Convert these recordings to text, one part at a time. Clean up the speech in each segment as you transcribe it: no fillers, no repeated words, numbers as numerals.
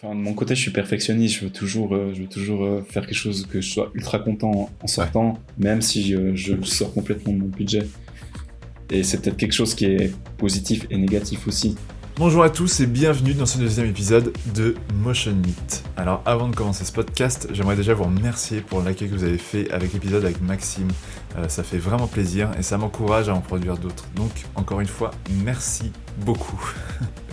Enfin, de mon côté, je suis perfectionniste. Je veux toujours faire quelque chose que je sois ultra content en sortant, même si je sors complètement de mon budget. Et c'est peut-être quelque chose qui est positif et négatif aussi. Bonjour à tous et bienvenue dans ce deuxième épisode de Motion Meet. Alors avant de commencer ce podcast, j'aimerais déjà vous remercier pour l'accueil que vous avez fait avec l'épisode avec Maxime. Ça fait vraiment plaisir et ça m'encourage à en produire d'autres. Donc encore une fois, merci beaucoup.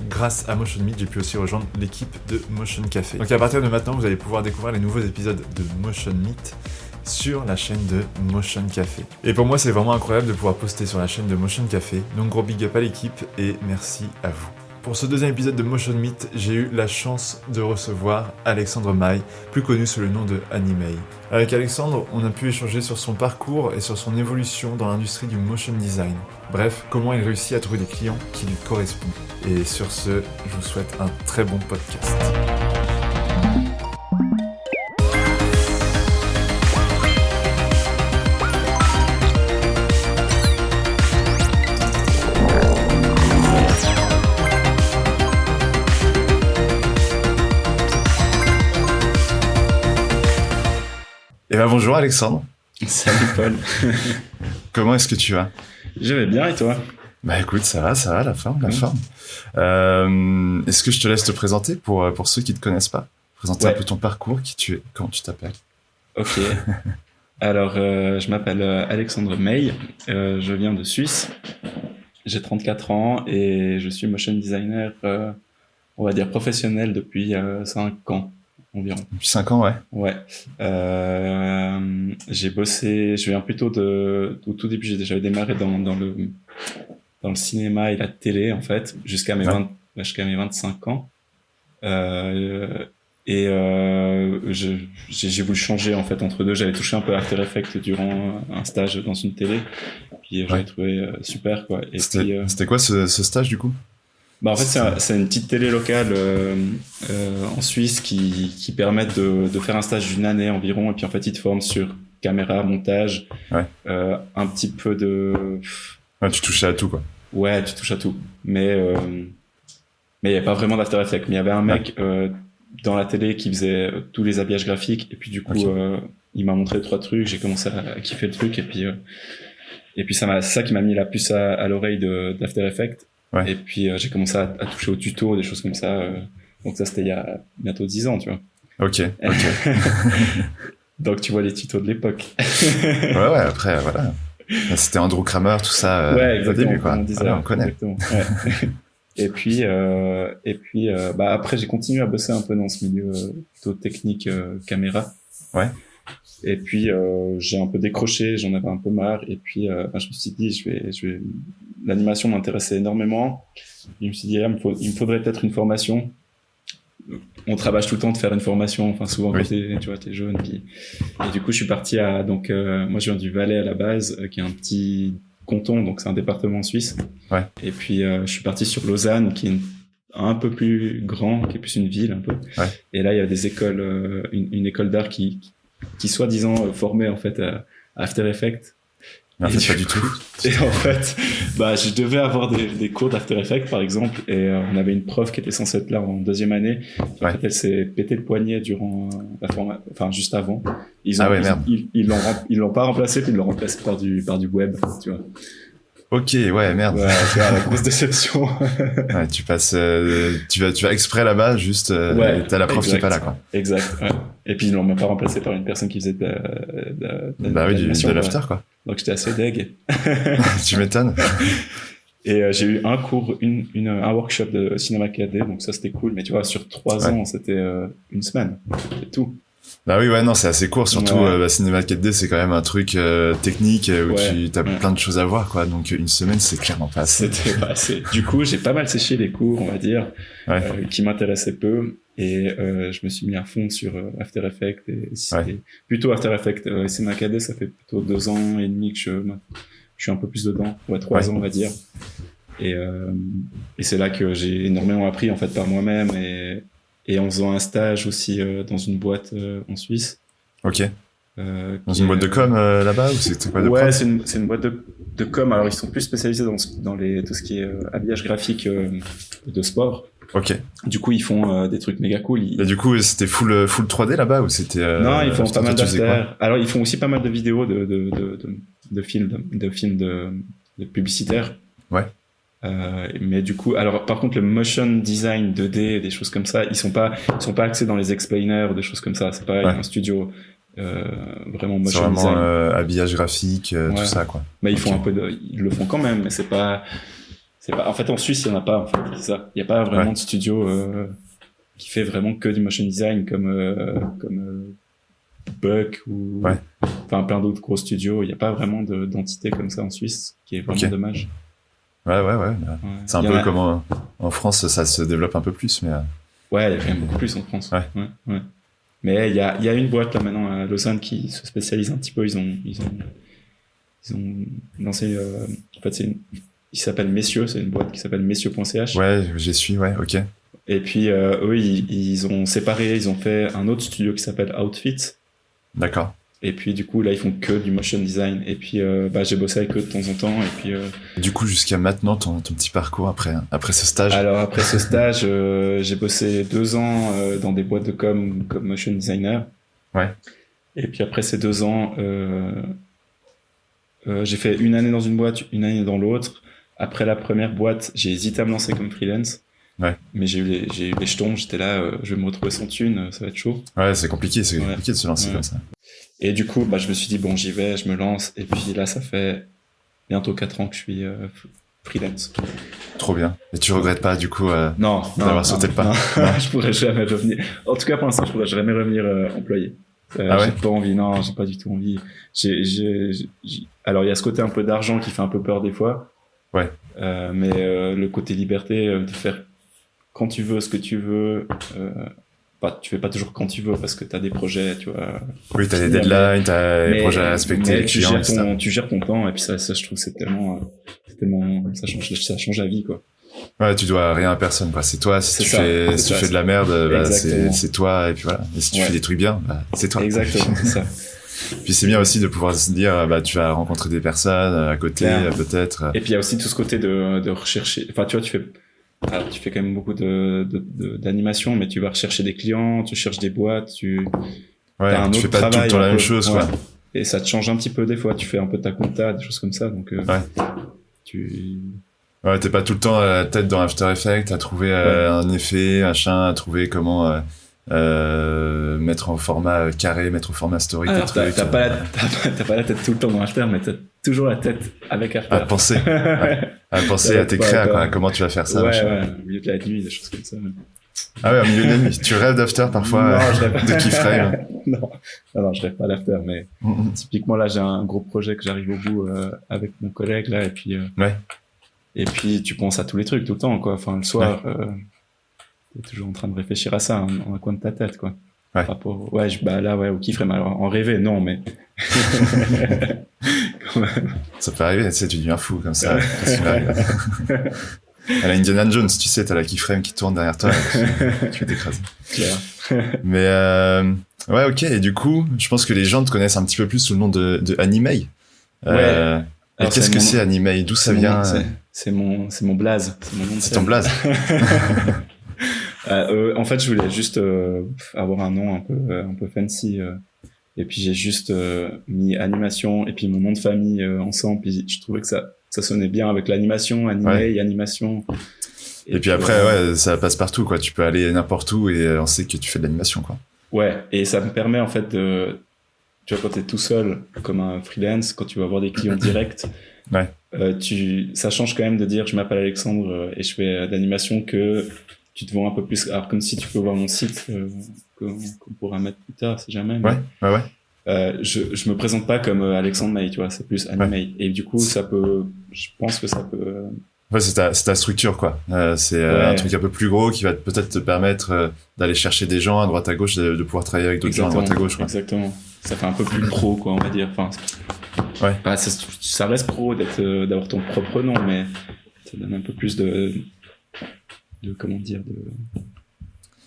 Grâce à Motion Meet, j'ai pu aussi rejoindre l'équipe de Motion Café. Donc à partir de maintenant, vous allez pouvoir découvrir les nouveaux épisodes de Motion Meet sur la chaîne de Motion Café. Et pour moi, c'est vraiment incroyable de pouvoir poster sur la chaîne de Motion Café. Donc gros big up à l'équipe et merci à vous. Pour ce deuxième épisode de Motion Meet, j'ai eu la chance de recevoir Alexandre Maille, plus connu sous le nom de Animei. Avec Alexandre, on a pu échanger sur son parcours et sur son évolution dans l'industrie du motion design. Bref, comment il réussit à trouver des clients qui lui correspondent. Et sur ce, je vous souhaite un très bon podcast. Eh ben bonjour Alexandre. Salut Paul. Comment est-ce que tu vas ? Je vais bien et toi ? Bah écoute, ça va, la forme. Est-ce que je te laisse te présenter pour ceux qui te connaissent pas ? Présenter un peu ton parcours, qui tu es, comment tu t'appelles ? Ok. Alors, je m'appelle Alexandre Maille, je viens de Suisse, j'ai 34 ans et je suis motion designer, on va dire professionnel depuis 5 ans environ. Depuis 5 ans, ouais. Ouais. J'ai bossé, je viens plutôt au tout début, j'avais démarré dans le cinéma et la télé en fait, jusqu'à mes 25 ans. J'ai voulu changer en fait entre deux. J'avais touché un peu à After Effects durant un stage dans une télé, puis j'avais trouvé super quoi. Et c'était quoi ce stage du coup ? Bah en fait c'est une petite télé locale en Suisse qui permettent de faire un stage d'une année environ, et puis en fait ils te forment sur caméra, montage, un petit peu de. Ouais, tu touchais à tout quoi. Ouais, tu touches à tout, mais il y a pas vraiment d'After Effects. Mais il y avait un mec dans la télé qui faisait tous les habillages graphiques, et puis du coup il m'a montré 3 trucs, j'ai commencé à kiffer le truc, et puis c'est ça qui m'a mis la puce à l'oreille d'After Effects. Et puis j'ai commencé à toucher aux tutos, des choses comme ça, donc ça c'était il y a bientôt 10 ans, tu vois. Ok. Donc tu vois les tutos de l'époque. ouais, après voilà, c'était Andrew Kramer, tout ça. Ouais, exactement, au début, quoi. On connaît. Ouais. Et puis après j'ai continué à bosser un peu dans ce milieu plutôt technique, caméra. Ouais. Et puis j'ai un peu décroché, j'en avais un peu marre, et puis je me suis dit je vais l'animation m'intéressait énormément. Je me suis dit il me faudrait peut-être une formation. On travaille tout le temps de faire une formation, enfin souvent quand t'es jeune, et du coup je suis parti moi je viens du Valais à la base, qui est un petit canton, donc c'est un département suisse. Ouais. Et puis je suis parti sur Lausanne, qui est un peu plus grand, qui est plus une ville un peu. Ouais. Et là il y a des écoles, une école d'art qui soi-disant formait en fait à After Effects. En fait, pas du tout. Et en fait, je devais avoir des cours d'After Effects, par exemple, et on avait une prof qui était censée être là en 2e année. En fait, elle s'est pété le poignet durant la formation, enfin, juste avant. Ils l'ont pas remplacé, puis ils l'ont remplacé par du web, tu vois. Ok, ouais, merde. Ouais, c'est la grosse déception. Ouais, tu passes, tu vas exprès là-bas, juste, t'as la prof qui est pas là, quoi. Exact, ouais. Et puis, ils l'ont même pas remplacé par une personne qui faisait de l'after, quoi. Donc, j'étais assez deg. Tu m'étonnes. Et j'ai eu un cours, un workshop de cinéma 4D, donc ça, c'était cool. Mais tu vois, sur 3 ans, c'était une semaine. C'est tout. Bah oui, ouais, non, c'est assez court, surtout cinéma 4D, c'est quand même un truc technique où tu as plein de choses à voir, quoi. Donc une semaine, c'est clairement pas assez. C'était pas assez. Du coup, j'ai pas mal séché les cours, on va dire, qui m'intéressaient peu, et je me suis mis à fond sur After Effects, et c'était plutôt After Effects. Cinéma 4D, ça fait plutôt 2 ans et demi que je suis un peu plus dedans, 3 ans, on va dire. Et c'est là que j'ai énormément appris en fait par moi-même, et en faisant un stage aussi dans une boîte en Suisse. Ok. Dans une boîte de com là-bas, ou c'est quoi de Ouais, c'est une boîte de com. Alors ils sont plus spécialisés dans tout ce qui est habillage graphique de sport. Ok. Du coup, ils font des trucs méga cool. Et du coup, c'était full 3D là-bas ou c'était Non, ils font pas mal d'after. d'after. Alors, ils font aussi pas mal de vidéos de films, de publicitaires. Ouais. Mais du coup, alors par contre, le motion design 2D, des choses comme ça, ils sont pas axés dans les explainers ou des choses comme ça. C'est pas un studio vraiment motion c'est design. vraiment habillage graphique, tout ça quoi. Mais ils font ils le font quand même, mais c'est pas. En fait, en Suisse, il y en a pas. En fait, c'est ça. Il y a pas vraiment de studio qui fait vraiment que du motion design comme Buck ou enfin plein d'autres gros studios. Il y a pas vraiment d'entité comme ça en Suisse, qui est vraiment dommage. Ouais. C'est un peu comme en France, ça se développe un peu plus, mais. Ouais, il y a quand même beaucoup plus en France. Ouais. Mais il y a une boîte là maintenant à Lausanne qui se spécialise un petit peu. Ils ont lancé. En fait, il s'appelle Messieurs. C'est une boîte qui s'appelle messieurs.ch. Ouais, j'y suis. Ouais, ok. Et puis eux, ils ont séparé. Ils ont fait un autre studio qui s'appelle Outfit. D'accord. Et puis du coup là ils font que du motion design. Et puis j'ai bossé avec eux de temps en temps. Et puis du coup jusqu'à maintenant ton petit parcours après ce stage. Alors après ce stage j'ai bossé 2 ans dans des boîtes de comme motion designer. Ouais. Et puis après ces 2 ans j'ai fait une année dans une boîte, une année dans l'autre. Après la première boîte j'ai hésité à me lancer comme freelance. Ouais. Mais j'ai eu les jetons, j'étais là, je vais me retrouver sans thune, ça va être chaud. Ouais, c'est compliqué de se lancer comme ça. Et du coup, je me suis dit, bon, j'y vais, je me lance. Et puis là, ça fait bientôt 4 ans que je suis freelance. Trop bien. Et tu regrettes pas, du coup, d'avoir sauté le pas? Non, je pourrais jamais revenir. En tout cas, pour l'instant, je pourrais jamais revenir employé. J'ai pas envie, non, j'ai pas du tout envie. Alors, il y a ce côté un peu d'argent qui fait un peu peur des fois. Ouais. Mais le côté liberté de faire quand tu veux, ce que tu veux, tu fais pas toujours quand tu veux parce que t'as des projets, tu vois. Oui, t'as des deadlines, t'as des projets à respecter, les clients, etc. Tu gères ton temps et puis ça, je trouve c'est tellement, ça change la vie, quoi. Ouais, tu dois rien à personne, quoi. C'est toi, si tu fais de la merde, c'est toi, et puis voilà. Et si tu fais des trucs bien, c'est toi. Exactement, c'est ça. Puis c'est bien aussi de pouvoir se dire, tu vas rencontrer des personnes à côté, peut-être. Et puis il y a aussi tout ce côté de rechercher, enfin, tu vois, tu fais quand même beaucoup d'animation, mais tu vas rechercher des clients, tu cherches des boîtes, tu fais pas tout le temps la même chose, quoi. Et ça te change un petit peu des fois, tu fais un peu ta compta, des choses comme ça, donc Ouais, t'es pas tout le temps à la tête dans After Effects, à trouver un effet, à trouver comment mettre en format carré, mettre au format story. T'as pas la tête tout le temps dans After, mais t'as toujours la tête avec After. À penser, à tes créas, quoi, comment tu vas faire ça. Au milieu de la nuit, des choses comme ça. Ah ouais, au milieu de la nuit. Tu rêves d'After parfois, de Keyframe. Non, je rêve pas d'After, mais typiquement là, j'ai un gros projet que j'arrive au bout avec mon collègue là, et puis et puis tu penses à tous les trucs tout le temps, quoi. Enfin, le soir, t'es toujours en train de réfléchir à ça dans un coin de ta tête, quoi. Ouais. Au Keyframe. Alors, en rêver, non, mais quand même. Ça peut arriver, tu sais, tu deviens fou comme ça. À la Indiana Jones, tu sais, t'as la Keyframe qui tourne derrière toi, tu vas t'écraser. Claire. Mais ok, et du coup, je pense que les gens te connaissent un petit peu plus sous le nom de Animei. Et qu'est-ce que c'est Animei? D'où ça vient? C'est mon blaze. C'est mon nom de C'est ton blaze. En fait, je voulais juste avoir un nom un peu fancy. Et puis j'ai juste mis animation et puis mon nom de famille ensemble. Puis je trouvais que ça sonnait bien avec l'animation, animation. Et puis après, ça passe partout, quoi. Tu peux aller n'importe où et on sait que tu fais de l'animation, quoi. Ouais, et ça me permet en fait tu vois, quand t'es tout seul comme un freelance, quand tu vas avoir des clients directs, ça change quand même de dire je m'appelle Alexandre et je fais de l'animation que tu te vends un peu plus. Alors comme si tu peux voir mon site qu'on pourra mettre plus tard si jamais. Ouais. Je me présente pas comme Alexandre May, tu vois, c'est plus Animei. Et du coup, je pense que ça peut. Ouais, c'est ta structure, quoi. C'est un truc un peu plus gros qui va peut-être te permettre d'aller chercher des gens à droite à gauche, de pouvoir travailler avec d'autres gens à droite à gauche, quoi. Exactement. Ça fait un peu plus pro, quoi, on va dire. Enfin, ça reste pro d'avoir ton propre nom, mais ça donne un peu plus de comment dire,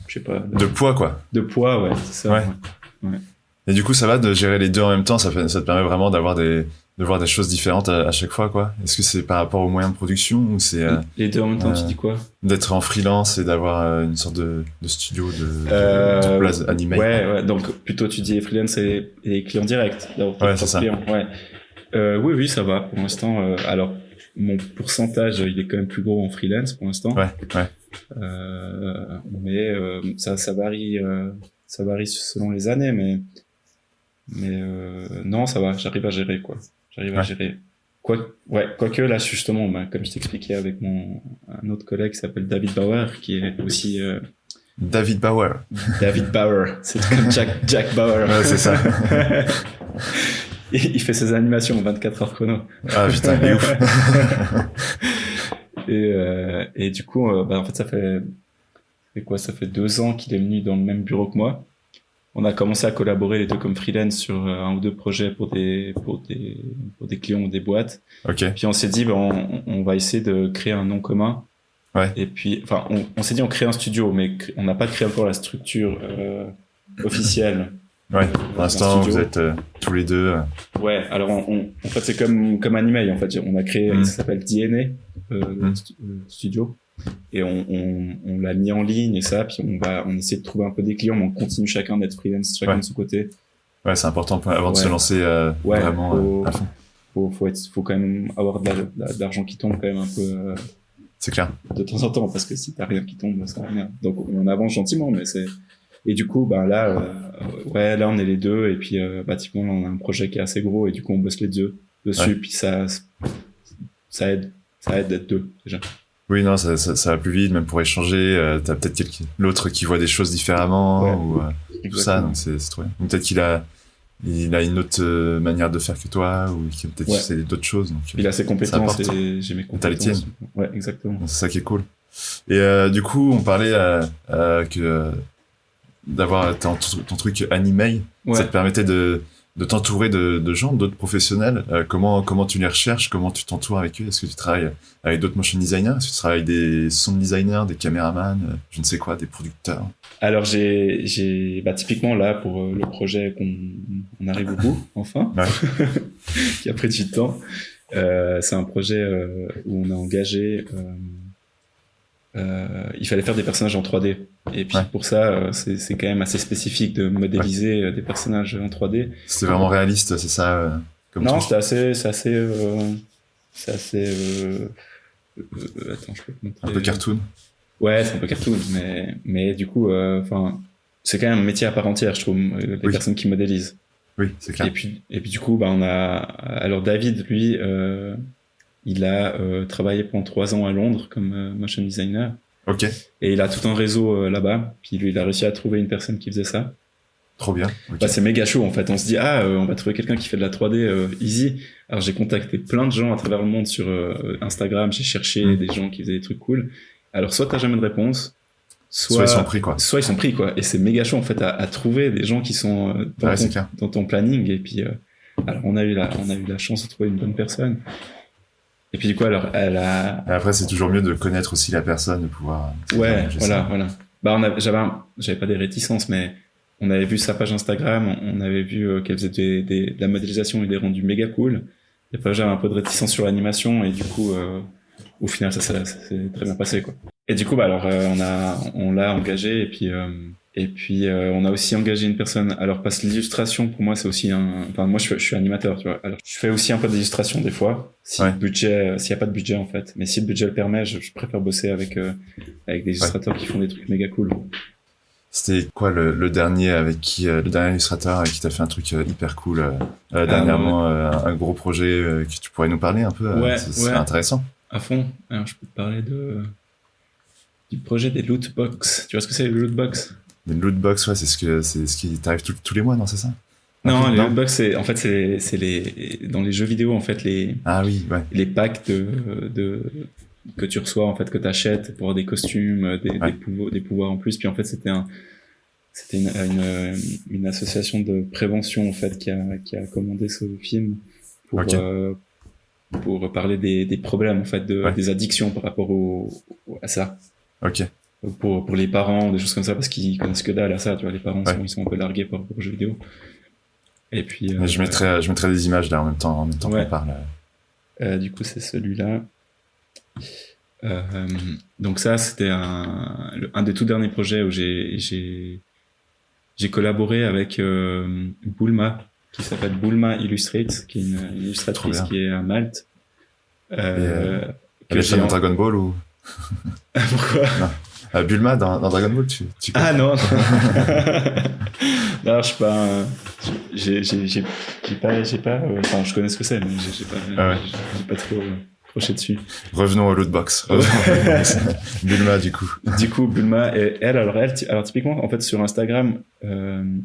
je sais pas. De poids, quoi. De poids, ouais, c'est ça. Ouais. Et du coup, ça va de gérer les deux en même temps, ça te permet vraiment d'avoir des de voir des choses différentes à chaque fois, quoi. Est-ce que c'est par rapport aux moyens de production ou c'est Les deux en même temps, tu dis quoi? d'être en freelance et d'avoir une sorte de studio de place animé? Ouais, donc plutôt tu dis freelance et client direct. Ouais, c'est ça. Client, ouais. Oui, ça va pour l'instant. Alors, mon pourcentage, il est quand même plus gros en freelance pour l'instant. Ouais. Mais ça varie selon les années, mais non, ça va. J'arrive à gérer, quoi. À gérer. Quoique là, justement, comme je t'expliquais avec un autre collègue qui s'appelle David Bauer, qui est aussi David Bauer. David Bauer, c'est comme Jack Bauer. Ouais, c'est ça. Il fait ses animations en 24 heures chrono. Ah putain, il est ouf. Et du coup, en fait, ça fait 2 ans qu'il est venu dans le même bureau que moi. On a commencé à collaborer les deux comme freelance sur un ou deux projets pour des clients ou des boîtes. Ok. Puis on s'est dit, on va essayer de créer un nom commun. Ouais. Et puis, enfin, on s'est dit, on crée un studio, mais on n'a pas créé encore la structure officielle. Ouais. Pour l'instant, vous êtes tous les deux. Ouais. Alors, en fait, c'est comme Animeil. En fait, on a créé, ça s'appelle DNA studio. Et on l'a mis en ligne et ça, puis on essaie de trouver un peu des clients, mais on continue chacun d'être freelance, chacun de son côté. Ouais, c'est important avant de se lancer vraiment à fond. Faut quand même avoir de l'argent qui tombe quand même un peu. C'est clair. De temps en temps, parce que si t'as rien qui tombe, ça va rien. Donc on avance gentiment, mais et du coup, là on est les deux, et puis typiquement on a un projet qui est assez gros, et du coup on bosse les deux dessus, puis ça aide d'être deux déjà. Oui, non, ça va plus vite, même pour échanger. T'as peut-être l'autre qui voit des choses différemment, ou tout ça, donc c'est trop bien. Ou peut-être qu'il a une autre manière de faire que toi, ou qu'il peut-être sait d'autres choses. Donc, il a ses compétences et j'ai mes compétences. T'as les tiennes. Ouais, exactement. Donc, c'est ça qui est cool. Et du coup, on parlait d'avoir ton truc animé, ça te permettait de t'entourer de gens, d'autres professionnels. Comment tu les recherches, comment tu t'entoures avec eux? Est-ce que tu travailles avec d'autres motion designers? Est-ce que tu travailles avec des sound designers, des caméramans, je ne sais quoi, des producteurs? Alors j'ai typiquement là pour le projet qu'on arrive au bout enfin, qui a pris du temps. C'est un projet où on a engagé. Il fallait faire des personnages en 3D. Et puis pour ça, c'est quand même assez spécifique de modéliser des personnages en 3D. C'était vraiment réaliste, c'est ça comme non, truc. c'est assez attends, je peux te montrer. Un peu cartoon. Ouais, c'est un peu cartoon, mais du coup, c'est quand même un métier à part entière, je trouve, les personnes qui modélisent. Oui, c'est clair. Et puis du coup, on a, alors David, lui, il a travaillé pendant 3 ans à Londres comme motion designer. Ok. Et il a tout un réseau là-bas. Puis lui, il a réussi à trouver une personne qui faisait ça. Trop bien. Okay. C'est méga chaud en fait. On se dit on va trouver quelqu'un qui fait de la 3D easy. Alors j'ai contacté plein de gens à travers le monde sur Instagram. J'ai cherché des gens qui faisaient des trucs cool. Alors soit t'as jamais de réponse, soit ils sont pris quoi. Soit ils sont pris quoi. Et c'est méga chaud en fait à trouver des gens qui sont dans ton planning. Et puis alors on a eu la chance de trouver une bonne personne. Et puis du coup alors elle a. Et après c'est toujours mieux de connaître aussi la personne, de pouvoir. Ouais, voilà. J'avais pas des réticences, mais on avait vu sa page Instagram, on avait vu qu'elle faisait de la modélisation et des rendus méga cool. Et après j'avais un peu de réticence sur l'animation et du coup au final ça s'est très bien passé quoi. Et du coup alors on l'a engagé et puis on a aussi engagé une personne. Alors parce que l'illustration pour moi c'est aussi moi je suis animateur, tu vois. Alors je fais aussi un peu d'illustration des fois s'il y a pas de budget en fait. Mais si le budget le permet, je préfère bosser avec des illustrateurs qui font des trucs méga cool. C'était quoi le dernier le dernier illustrateur avec qui t'as fait un truc hyper cool dernièrement, un gros projet que tu pourrais nous parler un peu? C'est intéressant. À fond. Alors je peux te parler du projet des loot box. Tu vois ce que c'est les loot box? Les loot box, c'est ce qui t'arrive tous les mois, non, c'est ça? Non, les loot box, c'est dans les jeux vidéo en fait les packs que tu reçois en fait, que t'achètes pour des costumes, des pouvoirs en plus. Puis en fait c'était une association de prévention en fait qui a commandé ce film pour parler des problèmes en fait des addictions par rapport à ça. Ok. Pour les parents, des choses comme ça, parce qu'ils connaissent que dalle à ça, tu vois, les parents ils sont un peu largués par rapport aux jeux vidéo. Et puis je mettrai des images là en même temps ouais. qu'on parle. Du coup, c'est celui-là. Donc ça, c'était un des tout derniers projets où j'ai collaboré avec Bulma, qui s'appelle Bulma Illustrates, qui est une illustratrice qui est à Malte. Elle est fan de Dragon Ball ou Pourquoi? Non. Bulma dans Dragon Ball, tu Ah non. Non, je suis pas. J'ai pas. Enfin, je connais ce que c'est, mais j'ai pas trop accroché dessus. Revenons au lootbox. Bulma, du coup. Du coup, Bulma et elle, alors typiquement, en fait, sur Instagram, je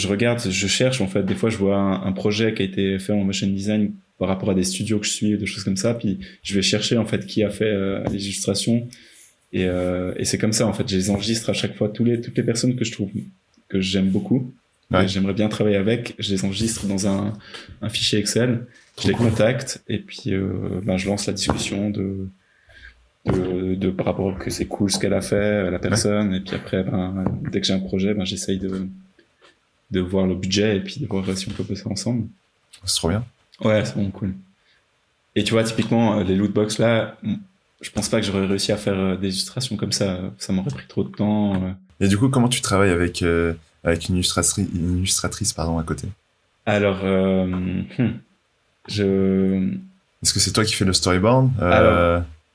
regarde, je cherche, en fait, des fois, je vois un projet qui a été fait en motion design par rapport à des studios que je suis, des choses comme ça, puis je vais chercher, en fait, qui a fait les illustrations. Et c'est comme ça, en fait, je les enregistre à chaque fois, toutes les personnes que je trouve, que j'aime beaucoup, que j'aimerais bien travailler avec, je les enregistre dans un fichier Excel, je les contacte, et puis je lance la discussion de par rapport que c'est cool ce qu'elle a fait, la personne, et puis après, dès que j'ai un projet, j'essaye de voir le budget, et puis de voir si on peut bosser ensemble. C'est trop bien. Ouais, c'est vraiment cool. Et tu vois, typiquement, les lootbox là, je pense pas que j'aurais réussi à faire des illustrations comme ça. Ça m'aurait pris trop de temps. Et du coup, comment tu travailles avec une illustratrice à côté? Alors, Est-ce que c'est toi qui fais le storyboard?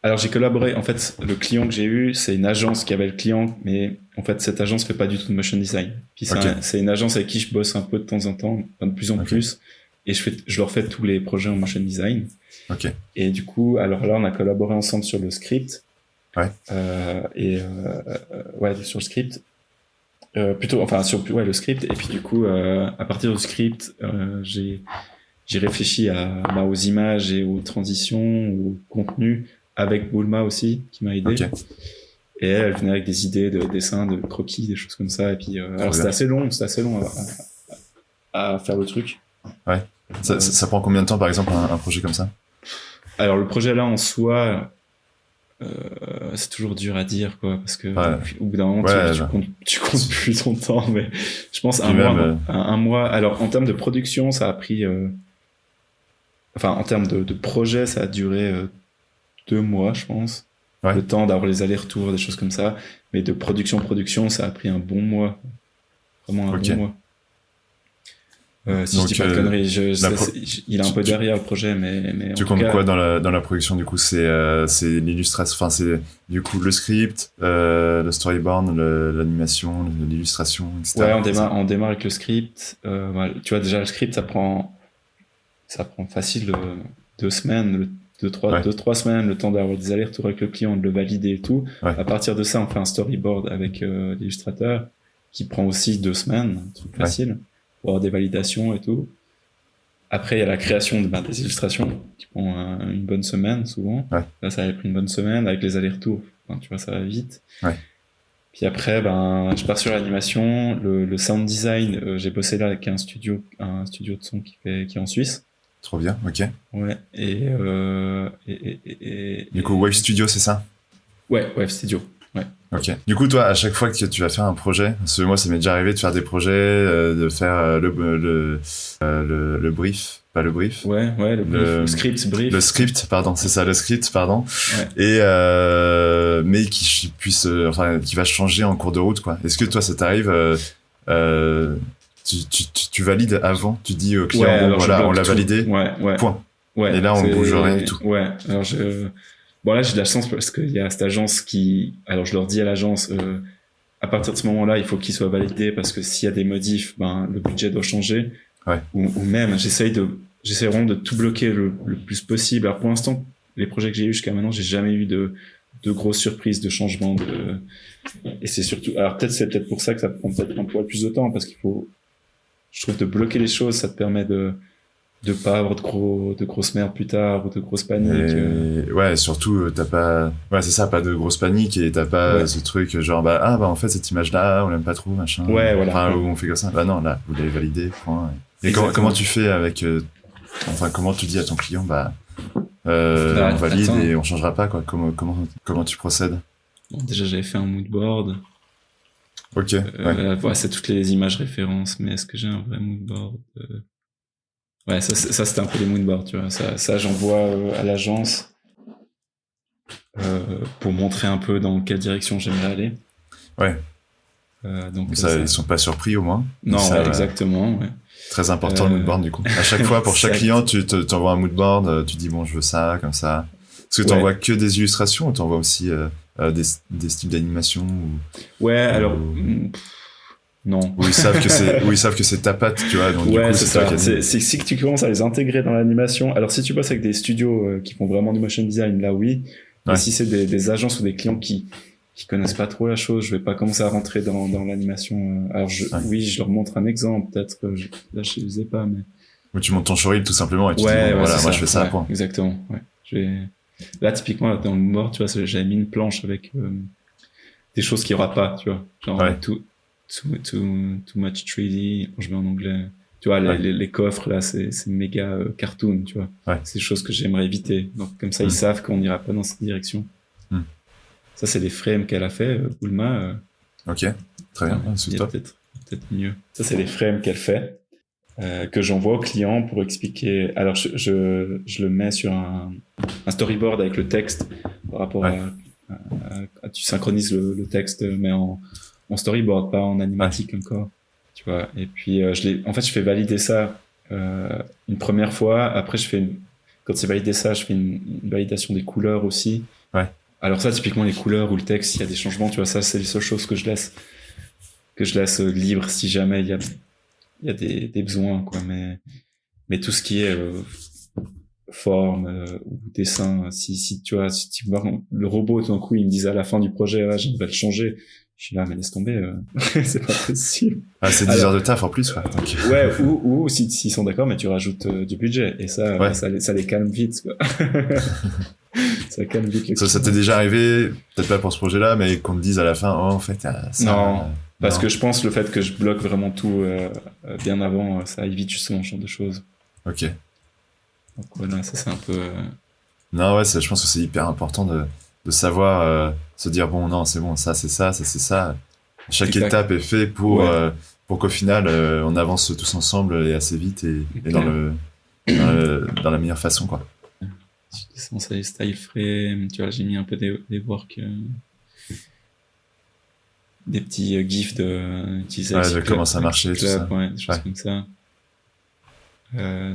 Alors, j'ai collaboré. En fait, le client que j'ai eu, c'est une agence qui avait le client, mais en fait, cette agence fait pas du tout de motion design. Puis c'est une agence avec qui je bosse un peu de temps en temps, de plus en plus, et je leur fais tous les projets en motion design. Ok. Et du coup, alors là, on a collaboré ensemble sur le script. Ouais. Sur le script. Le script. Et puis du coup, à partir du script, j'ai réfléchi aux images et aux transitions, au contenu, avec Bulma aussi, qui m'a aidé. Okay. Et elle venait avec des idées de dessins, de croquis, des choses comme ça. Et puis, alors c'était assez long à faire le truc. Ouais. Ça prend combien de temps, par exemple, un projet comme ça? Alors le projet là en soi, c'est toujours dur à dire, quoi, parce que au bout d'un moment tu comptes plus ton temps, mais je pense un mois. Alors en termes de production, ça a pris, en termes de projet, ça a duré 2 mois, je pense. Ouais. Le temps d'avoir les allers-retours, des choses comme ça. Mais de production, ça a pris un bon mois, vraiment un bon mois. Si donc, je dis pas de conneries, il est un peu derrière le projet, mais tu comptes quoi dans la production, du coup? C'est l'illustration, c'est du coup le script, le storyboard, l'animation, l'illustration, etc. Ouais, on démarre avec le script. Tu vois, déjà le script, ça prend facile 2 semaines, 2-3 semaines, le temps d'avoir des allers-retours avec le client, de le valider et tout. Ouais. À partir de ça, on fait un storyboard avec l'illustrateur qui prend aussi 2 semaines, un truc facile. Pour avoir des validations et tout. Après, il y a la création des illustrations qui prend une bonne semaine, souvent. Ouais. Là, ça a pris une bonne semaine avec les allers-retours. Tu vois, ça va vite. Ouais. Puis après, je pars sur l'animation. Le sound design, j'ai bossé là avec un studio de son qui est en Suisse. Trop bien, ok. Ouais. Du coup, Wave Studio, c'est ça? Ouais, Wave Studio. Ouais. Ok. Du coup, toi, à chaque fois que tu vas faire un projet, parce que moi, ça m'est déjà arrivé de faire des projets, de faire le brief, pas le brief. Ouais, le script brief. Le script, pardon, c'est ça, le script, pardon. Ouais. Et mais qui va changer en cours de route, quoi. Est-ce que toi, ça t'arrive tu valides avant, tu dis au client, on l'a validé, point. Ouais. Et là, on bouge rien du tout. Ouais. Alors bon, là, j'ai de la chance parce qu'il y a cette agence alors je leur dis à l'agence, à partir de ce moment-là, il faut qu'il soit validé parce que s'il y a des modifs, le budget doit changer. Ouais. Ou même, j'essaie vraiment de tout bloquer le plus possible. Alors, pour l'instant, les projets que j'ai eu jusqu'à maintenant, j'ai jamais eu de grosses surprises, de changements, et c'est surtout, alors c'est peut-être pour ça que ça prend peut-être un poil plus de temps parce qu'il faut, je trouve, de bloquer les choses, ça te permet de pas avoir de grosses merdes plus tard ou de grosses paniques. Ouais, surtout pas c'est ça, pas de grosses paniques et t'as pas ce truc genre en fait cette image là on l'aime pas trop, machin. Ouais, voilà. Où on fait comme ça. Non, là vous l'avez validé, point. Et comment tu fais avec comment tu dis à ton client on valide et on changera pas, quoi. Comment tu procèdes? Bon, déjà j'avais fait un mood board. Ok. Ouais, c'est toutes les images références, mais est-ce que j'ai un vrai moodboard? Ouais, ça c'était un peu les moodboards, tu vois. Ça j'envoie à l'agence pour montrer un peu dans quelle direction j'aimerais aller. Ouais. Donc ça, ils sont pas surpris au moins. Non, ouais, exactement. Ouais. Très important le moodboard du coup. À chaque fois, pour chaque client, tu t'envoies un moodboard, tu dis bon, je veux ça, comme ça. Est-ce que t'envoies que des illustrations ou t'envoies aussi des styles d'animation ou... Ouais, alors non. Où ils savent que c'est ta patte, tu vois. Donc ouais, du coup, c'est ça. C'est si tu commences à les intégrer dans l'animation. Alors si tu bosses avec des studios qui font vraiment du motion design, là oui. Mais si c'est des agences ou des clients qui connaissent pas trop la chose, je vais pas commencer à rentrer dans l'animation. Alors oui, je leur montre un exemple, peut-être. Là, je les ai pas, mais. Ou tu montes ton showreel tout simplement et tu dis bon, voilà, moi je fais ça. Point. Exactement. Ouais. Là, typiquement, dans le board, tu vois, j'avais mis une planche avec des choses qu'il y aura pas, tu vois, genre too much 3D. Je mets en anglais. Tu vois, les coffres là, c'est méga cartoon, tu vois. Ouais. C'est des choses que j'aimerais éviter. Donc comme ça, ils savent qu'on n'ira pas dans cette direction. Ça, c'est les frames qu'elle a fait, Bulma. Ok, très bien. C'est peut-être mieux. Ça, c'est les frames qu'elle fait, que j'envoie au client pour expliquer. Alors, je le mets sur un storyboard avec le texte par rapport à tu synchronises le texte, mais en storyboard, pas en animatique encore. Tu vois. Et puis, je fais valider ça une première fois. Après, quand c'est validé ça, je fais une validation des couleurs aussi. Ouais. Alors ça, typiquement, les couleurs ou le texte, il y a des changements, tu vois, ça, c'est les seules choses que je laisse libre si jamais il y a des besoins, quoi. Mais tout ce qui est forme ou dessin, si tu vois, si tu vois le robot, tout d'un coup, il me disait à la fin du projet, j'aimerais le changer. Je suis là, mais laisse tomber, c'est pas possible. Ah, c'est 10 heures de taf en plus, quoi. Donc... Ouais, ou s'ils sont d'accord, mais tu rajoutes du budget. Et ça, ça les calme vite, quoi. Ça calme vite. Ça t'est déjà arrivé, peut-être pas pour ce projet-là, mais qu'on te dise à la fin, oh, en fait, ça... Non, parce que je pense le fait que je bloque vraiment tout bien avant, ça évite justement ce genre de choses. Ok. Donc voilà, ça c'est un peu... Non, ouais, je pense que c'est hyper important de savoir se dire, bon, non, c'est bon, ça c'est ça, ça c'est ça. Chaque étape est faite pour qu'au final, on avance tous ensemble et assez vite et dans la meilleure façon, quoi. Je descends les style frame, tu vois, j'ai mis un peu des work, des petits gifs d'utilisation. De comment ça marchait, tout ça. Ouais, des choses comme ça.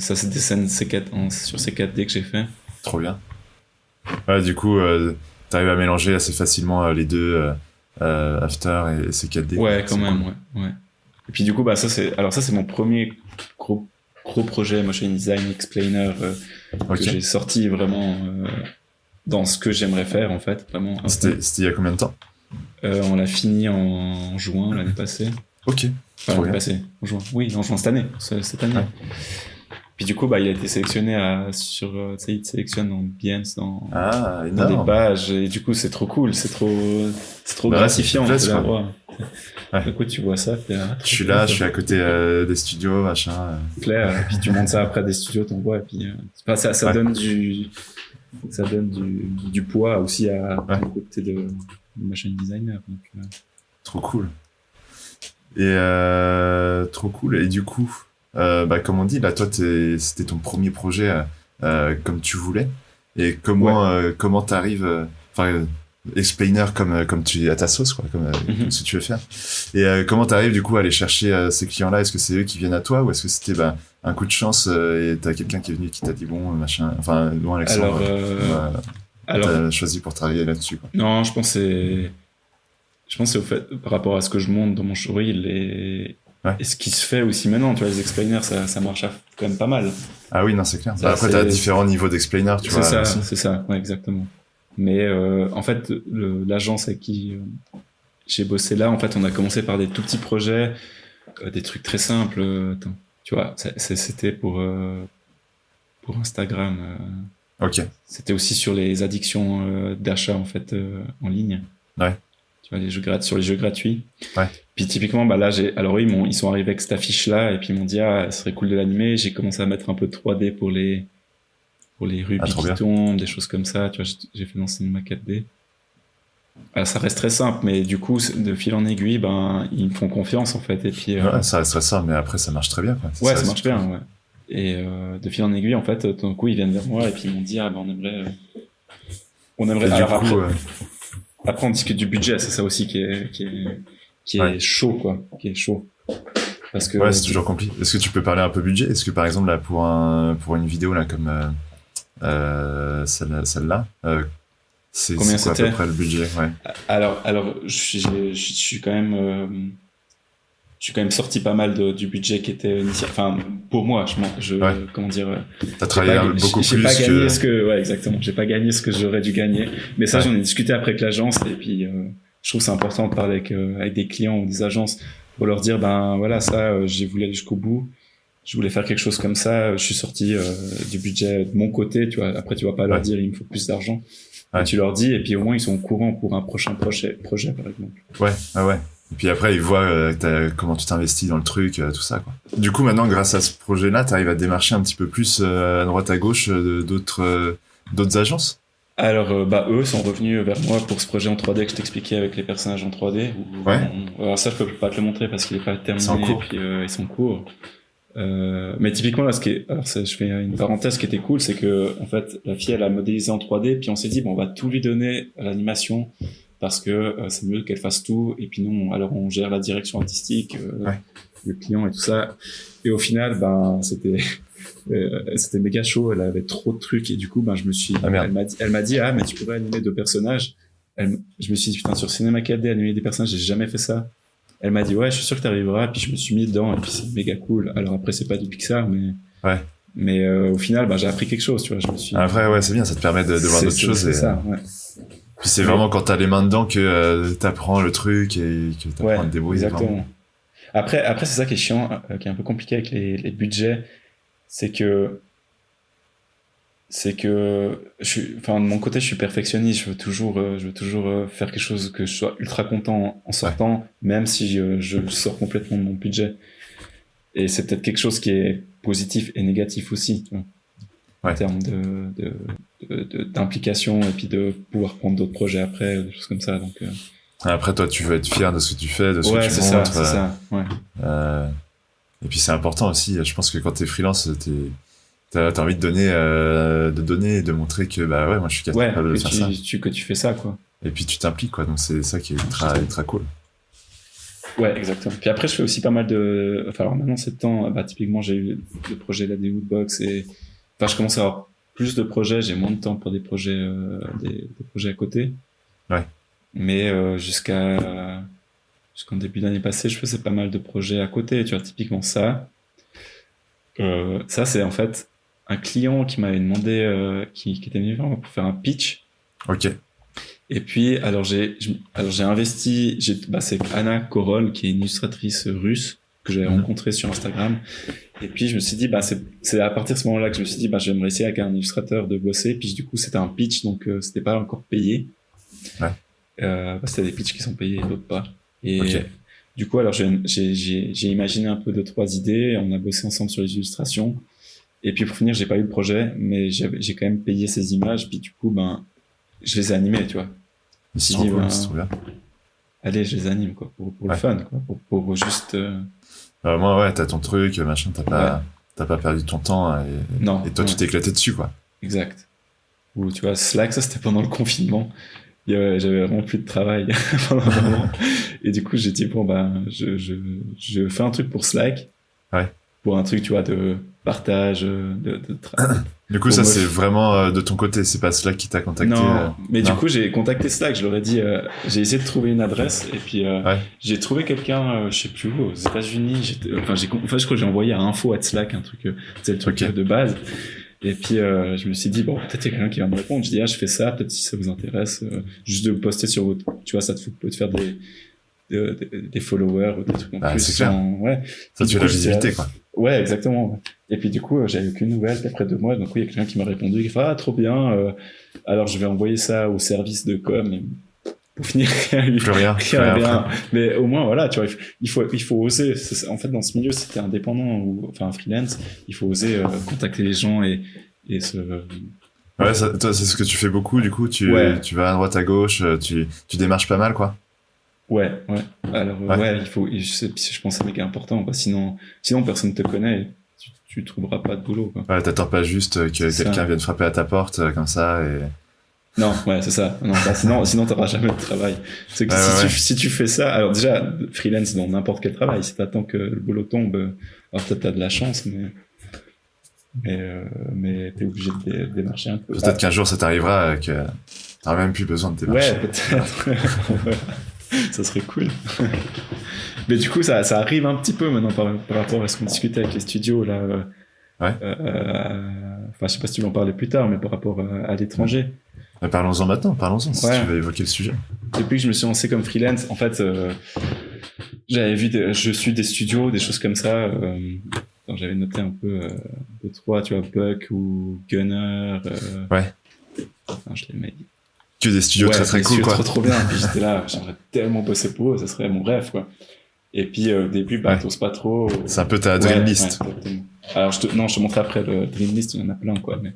Ça, c'est des scènes sur C4D que j'ai fait. Trop bien. Ouais, du coup, t'arrives à mélanger assez facilement les deux, After et C4D. Ouais, quand même, cool. ouais. Et puis du coup, ça c'est mon premier gros projet motion design explainer que j'ai sorti vraiment dans ce que j'aimerais faire en fait, vraiment. C'était il y a combien de temps? On l'a fini en juin l'année passée. Ok. Enfin, l'année passée, en juin. Oui, en juin cette année. Puis du coup, il a été sélectionné il te sélectionne en Behance dans des pages et du coup c'est trop cool, c'est trop gratifiant. Du coup, tu vois ça. Je suis là, je suis à côté des studios, machin. Claire, puis tu montes ça après des studios, t'en vois, et puis ça donne du poids aussi à côté de motion designer. Donc, trop cool. Et trop cool. Et du coup, comme on dit, là, toi, c'était ton premier projet comme tu voulais. Et comment t'arrives, explainer comme tu es à ta sauce, quoi, comme ce que tu veux faire. Et comment t'arrives du coup à aller chercher ces clients-là? Est-ce que c'est eux qui viennent à toi ou est-ce que c'était un coup de chance et t'as quelqu'un qui est venu qui t'a dit bon machin, enfin bon Alexandre, t'as choisi pour travailler là-dessus, quoi. Non, je pense c'est au fait par rapport à ce que je montre dans mon showreel et ce qui se fait aussi maintenant, tu vois, les explainers, ça marche quand même pas mal. Ah oui, non, c'est clair. Après, t'as différents niveaux d'explainers, tu vois. C'est ça, ouais, exactement. Mais en fait, l'agence avec qui j'ai bossé là, en fait, on a commencé par des tout petits projets, des trucs très simples. Tu vois, c'était pour Instagram. Ok. C'était aussi sur les addictions d'achat en fait en ligne. Ouais. Tu vois, sur les jeux gratuits. Ouais. Puis typiquement, là, alors ils sont arrivés avec cette affiche-là et puis ils m'ont dit ce serait cool de l'animer. J'ai commencé à mettre un peu de 3D pour les rubis qui tombent, des choses comme ça. Tu vois, j'ai fait lancer une maquette 4D. Ça reste très simple, mais du coup, de fil en aiguille, ben, ils me font confiance, en fait. Et puis, Ouais, ça reste très simple, mais après, ça marche très bien, quoi. ouais, ça marche bien, ouais. Et de fil en aiguille, en fait, tout d'un coup, ils viennent vers moi et puis ils m'ont dit, ah ben, on aimerait. Et Alors du coup, après, on discute du budget, c'est ça aussi qui est chaud, quoi, qui est chaud. Parce que ouais, c'est toujours compliqué. Est-ce que tu peux parler un peu budget? Est-ce que par exemple là pour une vidéo là comme celle-là, c'est combien quoi à c'était? peu près le budget? Ouais. Alors, je suis quand même, je suis quand même sorti pas mal du budget qui était initial. Enfin, pour moi, Ouais. comment dire, T'as travaillé beaucoup j'ai plus pas gagné que. ouais, exactement. J'ai pas gagné ce que j'aurais dû gagner. Mais ça, Ouais. j'en ai discuté après avec l'agence et puis, je trouve que c'est important de parler avec des clients ou des agences pour leur dire, ben voilà, ça, j'ai voulu aller jusqu'au bout. Je voulais faire quelque chose comme ça. Je suis sorti du budget de mon côté. Tu vois. Après, tu vas pas leur dire, il me faut plus d'argent. Ouais. Mais tu leur dis et puis au moins ils sont au courant pour un prochain projet par exemple. Ouais, ouais. Et puis après, ils voient comment tu t'investis dans le truc, tout ça, quoi. Du coup, maintenant, grâce à ce projet-là, t'arrives à démarcher un petit peu plus à droite à gauche d'autres agences. Alors, eux sont revenus vers moi pour ce projet en 3D que je t'expliquais avec les personnages en 3D. Ouais. Alors ça, je peux pas te le montrer parce qu'il est pas terminé. C'est en cours. Et puis ils sont en cours. Mais typiquement là, je fais une parenthèse qui était cool, c'est que en fait, la fille elle a modélisé en 3D, puis on s'est dit bon, on va tout lui donner à l'animation parce que c'est mieux qu'elle fasse tout. Et puis nous, alors on gère la direction artistique, Ouais. le client et tout ça. Et au final, ben c'était méga chaud. Elle avait trop de trucs et du coup, ben je me suis, Ah, merde. elle m'a dit ah mais tu pourrais animer 2 personnages. Je me suis dit putain sur Cinéma 4D animer des personnages, j'ai jamais fait ça. Elle m'a dit ouais, je suis sûr que t'arriveras. Puis je me suis mis dedans et puis c'est méga cool. Alors après c'est pas du Pixar, Ouais. mais au final, bah j'ai appris quelque chose, tu vois. Je me suis. Après, ouais, c'est bien, ça te permet de voir d'autres choses. C'est ça, ouais. Puis c'est vraiment quand t'as les mains dedans que t'apprends le truc et que t'apprends Ouais, à te débrouiller. exactement. Vraiment. Après c'est ça qui est chiant, qui est un peu compliqué avec les budgets, c'est que enfin de mon côté, je suis perfectionniste. Je veux toujours faire quelque chose que je sois ultra content en sortant, même si je sors complètement de mon budget. Et c'est peut-être quelque chose qui est positif et négatif aussi, tu vois, Ouais. en termes d'implication et puis de pouvoir prendre d'autres projets après, des choses comme ça. Donc, Après, toi, tu veux être fier de ce que tu fais, de ce ouais, que tu c'est montres. ça, c'est ça, ouais. Et puis c'est important aussi. Je pense que quand t'es freelance, t'as envie de donner et de montrer que bah ouais, moi je suis Ouais, capable de faire ça. que tu fais ça, quoi. Et puis tu t'impliques, quoi. Donc c'est ça qui est ultra cool. Ouais, exactement. Puis après, je fais aussi pas mal enfin, alors maintenant, c'est le temps, bah, typiquement, j'ai eu le projet là des Woodbox et, enfin, je commence à avoir plus de projets, j'ai moins de temps pour des projets à côté. Ouais. Mais, jusqu'en début d'année passée, je faisais pas mal de projets à côté, tu vois, typiquement ça. Ça, c'est en fait un client qui m'avait demandé, qui était venu vers moi pour faire un pitch. Ok. Et puis, alors j'ai investi, c'est Anna Korol, qui est une illustratrice russe que j'avais rencontrée sur Instagram. Et puis, je me suis dit, c'est à partir de ce moment-là que je me suis dit, j'aimerais essayer avec un illustrateur de bosser. Puis, du coup, c'était un pitch, donc c'était pas encore payé. Ouais. C'était des pitchs qui sont payés et d'autres pas. Et Ok. du coup, alors j'ai imaginé un peu 2-3 idées. On a bossé ensemble sur les illustrations. Et puis, pour finir, j'ai pas eu le projet, mais j'ai quand même payé ces images. Puis, du coup, je les ai animés, tu vois. C'est Je me suis trop dit, cool, c'est trop bien. allez, je les anime, quoi, pour le Ouais. fun, quoi, pour juste. Moi, ouais, t'as ton truc, machin, t'as pas perdu ton temps Non. et toi, tu t'es éclaté dessus, quoi. Exact. Ou tu vois, Slack, ça c'était pendant le confinement. J'avais vraiment plus de travail pendant un moment. Et du coup, j'ai dit, bon, je fais un truc pour Slack. Ouais. Pour un truc, tu vois, de partage, de travail. Du coup, Pour ça, me- c'est vraiment de ton côté, c'est pas Slack qui t'a contacté. Non, mais non. du coup, j'ai contacté Slack, je leur ai dit, j'ai essayé de trouver une adresse, et puis Ouais. j'ai trouvé quelqu'un, je sais plus où, aux États-Unis. Je crois que j'ai envoyé à info@slack un truc, c'est le truc Ok. de base. Et puis je me suis dit bon, peut-être il y a quelqu'un qui va me répondre. Je dis je fais ça, peut-être si ça vous intéresse, juste de le poster sur votre, tu vois, ça peut te faire des followers ou des trucs en Bah, plus. c'est clair. Ouais. Ça, Et tu du as la coup, visibilité, quoi. Ouais, exactement. Ouais. Et puis du coup, j'avais aucune nouvelle. Puis après 2 mois, donc il y a quelqu'un qui m'a répondu, qui fait trop bien. Alors je vais envoyer ça au service de com. Et pour finir, Plus rien. rien, rien. Mais au moins voilà, tu vois, il faut oser. En fait, dans ce milieu, si t'es indépendant ou enfin freelance, il faut oser contacter les gens et se Ouais, toi, c'est ce que tu fais beaucoup, du coup, Ouais, tu vas à droite, à gauche, tu démarches pas mal, quoi. ouais. Alors, Ouais. ouais, je pense que c'est méga important, quoi. Sinon, personne te connaît, et tu trouveras pas de boulot, quoi. Ouais, t'attends pas juste C'est que quelqu'un ça. vienne frapper à ta porte, comme ça, et... Non, ouais, c'est ça. Non, bah, sinon t'auras jamais de travail. C'est que Ouais, ouais, ouais. si tu fais ça, alors déjà, freelance dans n'importe quel travail, si t'attends que le boulot tombe, alors peut-être t'as de la chance, mais t'es obligé de démarcher un peu. Peut-être qu'un jour, ça t'arrivera, que t'auras même plus besoin de Ouais, démarcher. peut-être. Ça serait cool. Mais du coup, ça arrive un petit peu maintenant par rapport à ce qu'on discutait avec les studios là. Ouais. Enfin, je sais pas si tu veux en parler plus tard, mais par rapport à l'étranger. Mais parlons-en maintenant, parlons-en, si Ouais. tu veux évoquer le sujet. Depuis que je me suis lancé comme freelance, en fait, j'avais vu, je suis des studios, des choses comme ça. Quand j'avais noté un peu deux trois, tu vois, Buck ou Gunner. Ouais. Enfin, je l'ai dit. Que des studios très très cool, quoi. Trop bien. Puis j'étais là, j'aimerais tellement bosser pour eux, ça serait mon rêve, quoi. Et puis au début, bah, Ouais. t'oses pas trop. C'est un peu ta dream list. Ouais, exactement. Alors non, je te montrerai après le dream list, il y en a plein, quoi. Mais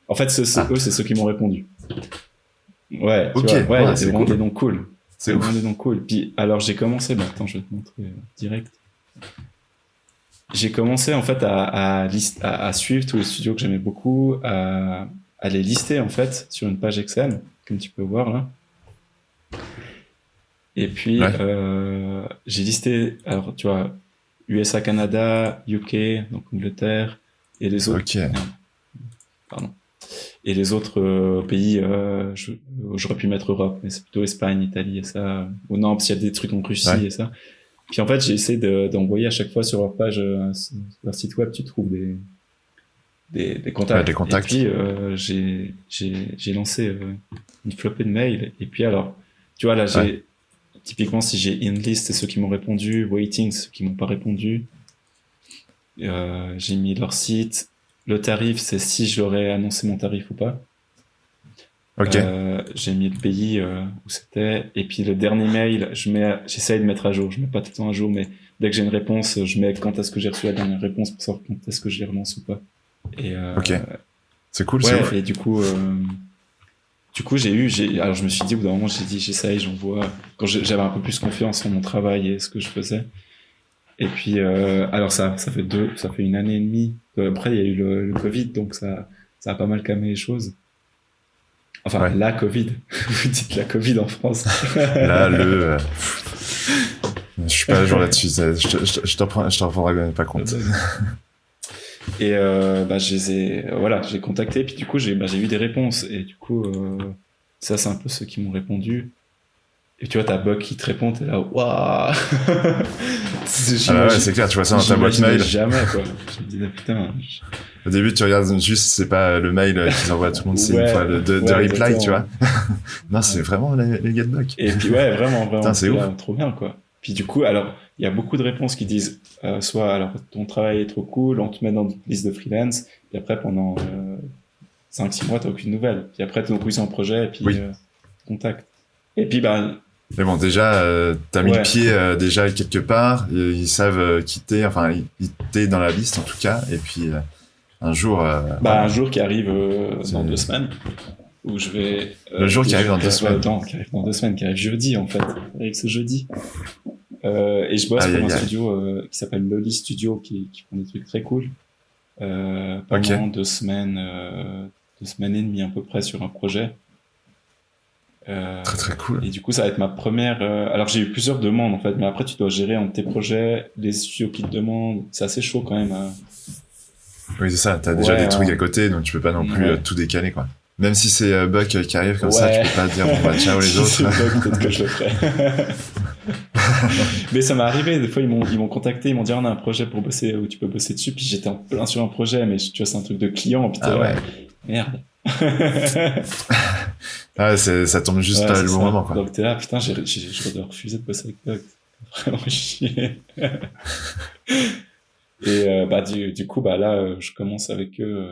en fait, eux, c'est ceux qui m'ont répondu. Ouais, tu Ok, vois, ouais, ouais, c'est c'est vraiment cool. des noms cool. C'est vraiment ouf. des noms cool. Puis alors j'ai commencé, bah attends, je vais te montrer direct. J'ai commencé en fait à suivre tous les studios que j'aimais beaucoup, à les lister en fait sur une page Excel, comme tu peux voir là. Et puis Ouais. j'ai listé, alors tu vois, USA, Canada, UK, donc Angleterre, et les autres. Ok. Merde, pardon. Et les autres pays, j'aurais pu mettre Europe, mais c'est plutôt Espagne, Italie et ça. Ou non, parce qu'il y a des trucs en Russie Ouais. et ça. Puis en fait, j'ai essayé d'envoyer à chaque fois sur leur page, sur leur site web, tu trouves des contacts. Ouais, des contacts. Et puis j'ai lancé une flopée de mails. Et puis alors, tu vois là, Ouais. typiquement si j'ai in list, c'est ceux qui m'ont répondu, waiting, c'est ceux qui m'ont pas répondu. J'ai mis leur site. Le tarif, c'est si j'aurais annoncé mon tarif ou pas. Ok. J'ai mis le pays où c'était, et puis le dernier mail, j'essaye de mettre à jour. Je mets pas tout le temps à jour, mais dès que j'ai une réponse, je mets quand est-ce que j'ai reçu la dernière réponse pour savoir quand est-ce que je les relance ou pas. Et Ok. C'est cool, ouais, c'est ouf. et du coup, alors je me suis dit, au bout d'un moment, j'ai dit, j'essaye, j'envoie. Quand j'avais un peu plus confiance en mon travail et ce que je faisais. Et puis, alors ça fait une année et demie. Après, il y a eu le Covid, donc ça a pas mal calmé les choses. Enfin, Ouais. la Covid. Vous dites la Covid en France. Là, je suis pas à jour là-dessus. Je t'en prendrai même pas compte. Et bah, voilà, j'ai contacté, puis du coup, j'ai eu des réponses. Et du coup, ça, c'est un peu ceux qui m'ont répondu. Et tu vois, t'as Buck qui te répond, t'es là, waouh! Ah bah ouais, c'est clair, tu vois ça dans ta boîte mail. Jamais, quoi. Je me disais, putain. Au début, tu regardes juste, c'est pas le mail qu'ils envoient à tout le monde, c'est une fois de reply, exactement. tu vois. Non, c'est vraiment les gars de Buck. Et puis, ouais, vraiment. Putain, c'est ouf. Trop bien, quoi. Puis du coup, alors, il y a beaucoup de réponses qui disent, soit, alors, ton travail est trop cool, on te met dans une liste de freelance, et après, pendant 5-6 mois, t'as aucune nouvelle. Puis après, t'es dans un projet, et puis, Oui. contact. Et puis, bah, Mais bon, déjà, t'as mis le pied déjà quelque part, ils savent qui t'es, enfin, t'es dans la liste en tout cas, et puis un jour... un jour qui arrive dans 2 semaines, où je vais... le jour qui arrive dans 2 semaines. Non, qui arrive dans 2 semaines, qui arrive jeudi, en fait. Avec ce jeudi. Et je bosse pour un studio qui s'appelle Loli Studio, qui font des trucs très cool. Pendant 2 semaines, 2 semaines et demie à peu près sur un projet. Très très cool. Et du coup, ça va être ma première. Alors, j'ai eu plusieurs demandes en fait, mais après, tu dois gérer entre tes projets, les studios qui te demandent. C'est assez chaud quand même. Oui, c'est ça. T'as déjà des trucs à côté, donc tu peux pas non plus tout décaler, quoi. Même si c'est Buck qui arrive comme ça, tu peux pas dire bon bah ciao les autres. C'est Buck, peut-être que je le ferai. Mais ça m'est arrivé. Des fois, ils m'ont contacté, ils m'ont dit on a un projet pour bosser où tu peux bosser dessus. Puis j'étais en plein sur un projet, mais tu vois, c'est un truc de client. Puis ouais. Merde. Ah, ça tombe juste pas le bon moment, quoi. Donc t'es là, putain, je dois refuser de bosser avec Buck. Vraiment chier. Et du coup, bah là, je commence avec eux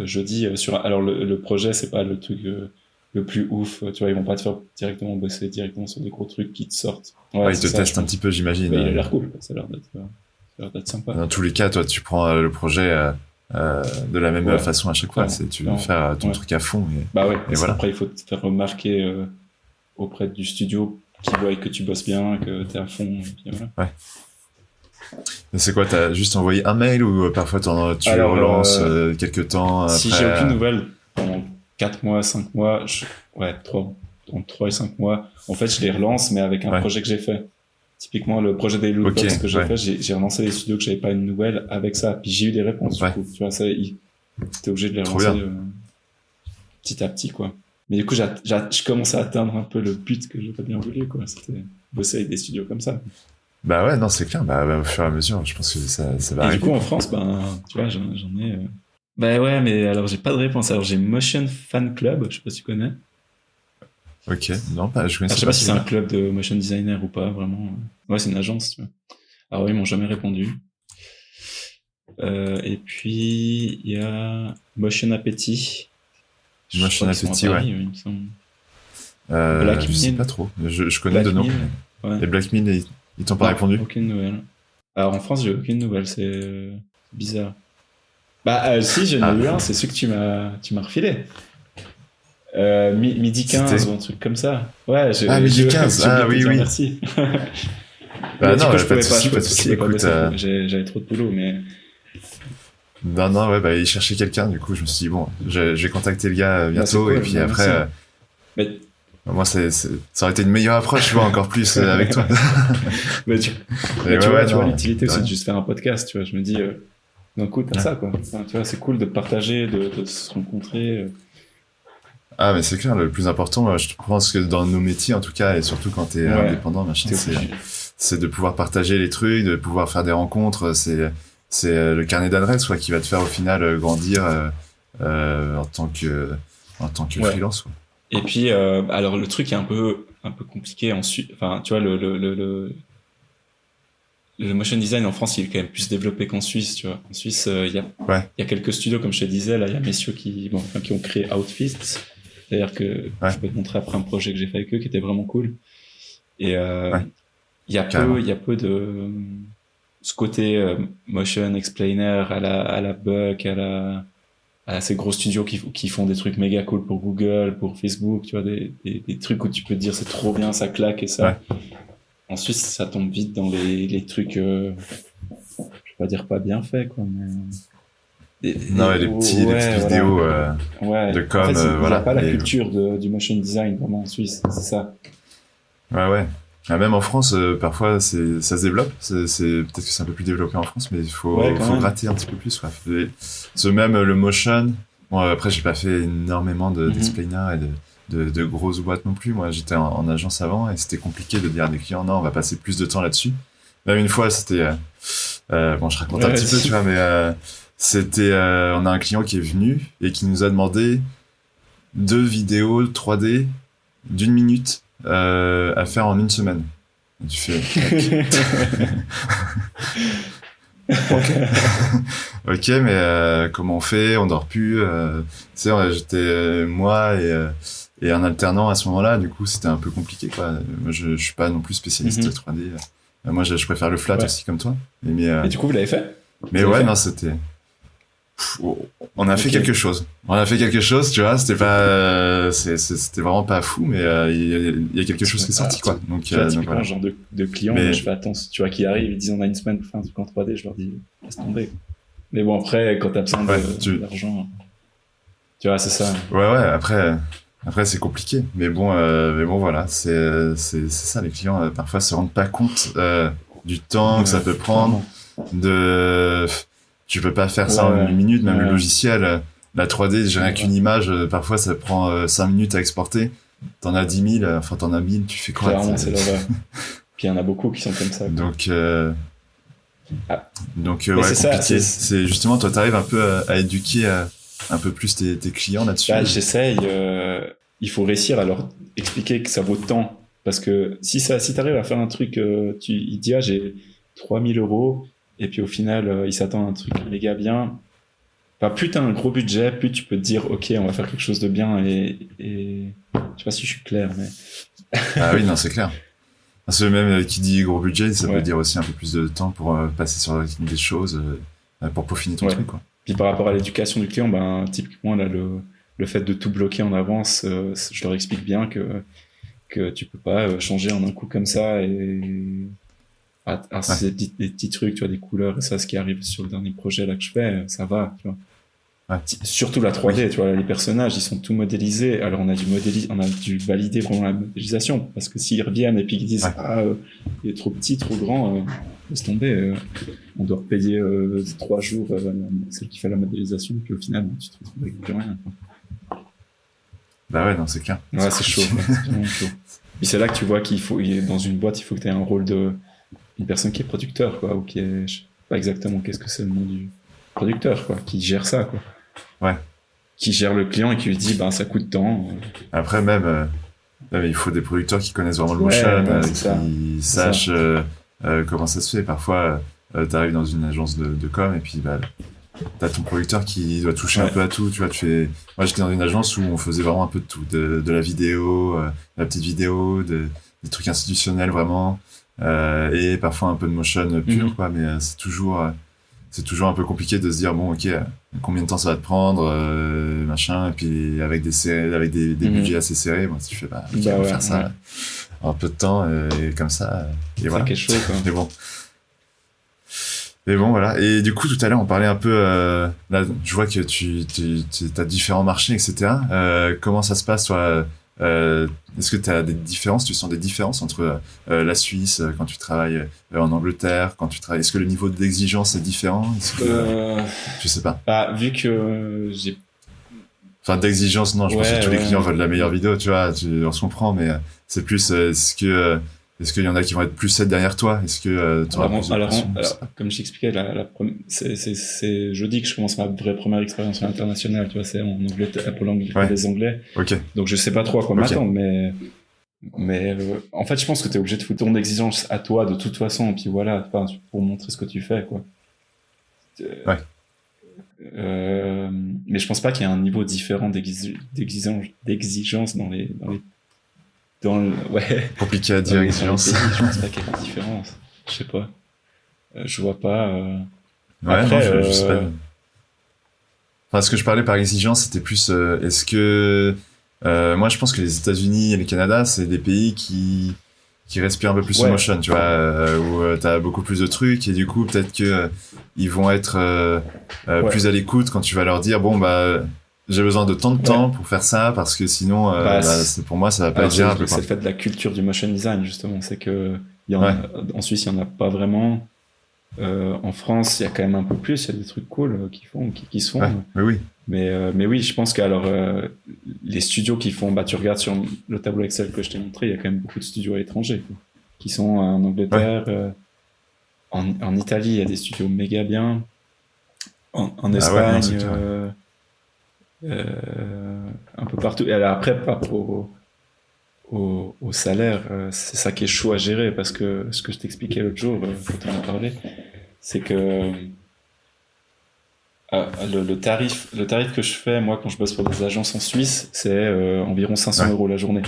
jeudi sur. Alors le projet, c'est pas le truc le plus ouf. Tu vois, ils vont pas te faire directement bosser directement sur des gros trucs qui te sortent. Ouais, ils te testent un petit peu, j'imagine. Mais il a l'air cool. Ça a l'air d'être sympa. Dans tous les cas, toi, tu prends le projet de la même façon à chaque fois. Tu veux faire ton truc à fond. Bah ouais. Et voilà. Après, il faut te faire remarquer auprès du studio qui voient que tu bosses bien, que t'es à fond. Et puis voilà. Ouais. Et c'est quoi, t'as juste envoyé un mail ou parfois tu relances quelques temps après... Si j'ai aucune nouvelle pendant 4 mois, 5 mois, entre 3 et 5 mois, en fait, je les relance, mais avec un projet que j'ai fait. Typiquement, le projet des lootbox que j'ai fait, j'ai relancé les studios que j'avais pas une nouvelle avec ça. Puis j'ai eu des réponses, du coup. Tu vois, t'es obligé de les relancer petit à petit, quoi. Mais du coup, je commençais à atteindre un peu le but que j'aurais bien voulu, quoi. C'était bosser avec des studios comme ça. Bah ouais, non, c'est clair. Bah, au fur et à mesure, je pense que ça va arriver. Et du coup, en France, tu vois, j'en ai... Bah ouais, mais alors, j'ai pas de réponse. Alors, j'ai Motion Fan Club, je sais pas si tu connais. Ok, non, je connais je sais pas si c'est un club de motion designer ou pas, vraiment. Ouais, c'est une agence, tu vois. Alors, ils m'ont jamais répondu. Et puis, il y a Motion Appétit. Motion Appétit, ouais. Il me semble. Je sais pas trop. Je connais de nom. Ouais. Et Black Mill, ils t'ont pas répondu? Aucune nouvelle. Alors, en France, j'ai aucune nouvelle. C'est bizarre. Si, j'en ai eu un. C'est celui que tu m'as refilé. Midi 15 ou un truc comme ça. Ouais, Midi 15. Oui. Merci. Non, je pouvais pas de soucis. Écoute, j'avais trop de boulot, mais... Non, ouais, il cherchait quelqu'un, du coup, je me suis dit, bon, je vais contacter le gars bientôt, cool, et puis après, moi, ça aurait été une meilleure approche, tu vois, encore plus avec toi. Tu vois, l'utilité aussi de juste faire un podcast, tu vois, je me dis, d'un coup, t'as ça, quoi. Enfin, tu vois, c'est cool de partager, de se rencontrer. Ah, mais c'est clair, le plus important, je pense que dans nos métiers, en tout cas, et surtout quand t'es indépendant, machin, c'est de pouvoir partager les trucs, de pouvoir faire des rencontres, c'est le carnet d'adresses, qui va te faire au final grandir en tant que freelance, quoi. Et puis, alors le truc est un peu compliqué ensuite. Enfin, tu vois, le motion design en France, il est quand même plus développé qu'en Suisse, tu vois. En Suisse, il y a quelques studios, comme je te disais, là, il y a messieurs qui ont créé Outfist. C'est-à-dire que je peux te montrer après un projet que j'ai fait avec eux qui était vraiment cool. Et il y a peu de ce côté motion explainer à la Buck, à ces gros studios qui font des trucs méga cool pour Google, pour Facebook, tu vois, des trucs où tu peux te dire c'est trop bien, ça claque et ça. Ouais. En Suisse, ça tombe vite dans les trucs, je vais pas dire pas bien fait, quoi, mais... les petites vidéos de com, en fait, il n'y a pas la et... culture du motion design vraiment en Suisse, c'est ça. Ouais. Même en France, parfois, ça se développe. Peut-être que c'est un peu plus développé en France, mais il faut gratter un petit peu plus. Même le motion. Bon, après, j'ai pas fait énormément d'explainers et de grosses boîtes non plus. Moi, j'étais en agence avant et c'était compliqué de dire à des clients, non, on va passer plus de temps là-dessus. Même une fois, c'était... je raconte un petit peu, tu vois, mais... c'était on a un client qui est venu et qui nous a demandé 2 vidéos 3D d'1 minute à faire en 1 semaine. Et tu fais ok, mais comment on fait, on dort plus, tu sais, j'étais moi et un alternant à ce moment-là, du coup c'était un peu compliqué, quoi. Moi je suis pas non plus spécialiste 3D, moi je préfère le flat aussi comme toi, et du coup vous l'avez fait? Mais non, c'était... On a fait quelque chose. Tu vois, c'était pas, c'était vraiment pas fou, mais il y a quelque chose qui est sorti, quoi. Donc, voilà. Genre de client, je fais attention, tu vois, qui arrive, ils disent on a une semaine pour faire un truc en 3D, je leur dis laisse tomber. Mais bon, après, quand t'as besoin d'argent, tu vois, c'est ça. Ouais, après c'est compliqué. Mais bon, voilà, c'est ça, les clients, parfois se rendent pas compte, du temps que ça peut prendre, tu peux pas faire ça en 1 minute, même le logiciel, la 3D, j'ai rien qu'une image, parfois ça prend 5 minutes à exporter. T'en as 10 000, enfin t'en as 1000, tu fais quoi? Clairement, c'est l'horreur. Puis il y en a beaucoup qui sont comme ça. Donc compliqué. C'est justement, toi t'arrives un peu à éduquer un peu plus tes clients là-dessus. J'essaye, il faut réussir à leur expliquer que ça vaut tant. Parce que si t'arrives à faire un truc, il dit, j'ai 3 000 €, et puis au final, il s'attend à un truc méga bien. Enfin, plus t'as un gros budget, plus tu peux te dire, ok, on va faire quelque chose de bien, et je sais pas si je suis clair, mais... Ah oui, non, c'est clair. Parce que même qui dit gros budget, ça veut dire aussi un peu plus de temps pour passer sur des choses, pour peaufiner ton truc, quoi. Puis par rapport à l'éducation du client, ben typiquement là le fait de tout bloquer en avance, je leur explique bien que tu peux pas changer en un coup comme ça et c'est des petits trucs, tu vois, des couleurs et ça, ce qui arrive sur le dernier projet là que je fais, ça va, tu vois. Ouais. Surtout la 3D, tu vois, les personnages, ils sont tout modélisés. Alors on a dû valider vraiment la modélisation parce que s'ils reviennent et puis qu'ils disent il est trop petit, trop grand, laisse tomber. On doit repayer 3 jours celle qui fait la modélisation, puis au final tu te retrouves avec plus rien. Quoi. Bah ouais, non, c'est clair. Ouais, c'est chaud. Ouais, c'est vraiment chaud. Puis c'est là que tu vois dans une boîte, il faut que tu aies un rôle de une personne qui est producteur, quoi, ou qui est, je sais pas exactement qu'est-ce que c'est le nom du producteur, quoi, qui gère ça, quoi. Ouais. Qui gère le client et qui lui dit, ça coûte tant. Après, même, il faut des producteurs qui connaissent vraiment le motion, qui sachent comment ça se fait. Parfois, t'arrives dans une agence de com et puis, t'as ton producteur qui doit toucher un peu à tout, tu vois. Moi, j'étais dans une agence où on faisait vraiment un peu de tout, de la vidéo, la petite vidéo, des trucs institutionnels vraiment, et parfois un peu de motion pur, quoi. Mais c'est toujours un peu compliqué de se dire bon, ok, combien de temps ça va te prendre, machin, et puis avec des budgets assez serrés, bon, si tu fais on va faire ça en peu de temps et comme ça, et voilà. C'est quelque chose, quoi. Mais bon, voilà. Et du coup, tout à l'heure, on parlait un peu, là, je vois que tu as différents marchés, etc. Comment ça se passe, toi? Est-ce que tu as tu sens des différences entre la Suisse quand tu travailles en Angleterre, quand tu travailles, est-ce que le niveau d'exigence est différent? Je sais pas. Vu que j'ai enfin d'exigence, non, je pense que tous les clients veulent la meilleure vidéo, tu vois, on se comprend, mais c'est plus est-ce qu'il y en a qui vont être plus set derrière toi? Est-ce que tu auras plus de pression? Alors, comme je t'expliquais, c'est jeudi que je commence ma vraie première expérience internationale, tu vois, c'est en Angleterre, pour l'anglais, des Anglais. Okay. Donc je sais pas trop à quoi m'attendre, mais en fait, je pense que t'es obligé de foutre ton exigence à toi de toute façon, et puis voilà, pour montrer ce que tu fais, quoi. Mais je pense pas qu'il y ait un niveau différent d'exigence compliqué à dire, exigence. Je pense pas qu'il y ait une différence. Je sais pas. Je vois pas. Après, non, je sais pas. Enfin, ce que je parlais par exigence, c'était plus. Est-ce que moi, je pense que les États-Unis et le Canada, c'est des pays qui respirent un peu plus motion, tu vois, où t'as beaucoup plus de trucs et du coup, peut-être que ils vont être plus à l'écoute quand tu vas leur dire bon j'ai besoin de tant de temps pour faire ça parce que sinon pour moi ça va pas être gérable. C'est le fait de la culture du motion design justement, c'est que en Suisse il y en a pas vraiment. En France il y a quand même un peu plus, il y a des trucs cool qui se font. Mais oui, je pense que les studios qui font, tu regardes sur le tableau Excel que je t'ai montré, il y a quand même beaucoup de studios à l'étranger qui sont en Angleterre, en Italie il y a des studios méga bien, en Espagne. Un peu partout. Et alors après, par rapport au salaire, c'est ça qui est chaud à gérer parce que ce que je t'expliquais l'autre jour quand on en parlait, c'est que le tarif que je fais moi quand je bosse pour des agences en Suisse, c'est environ 500 € la journée.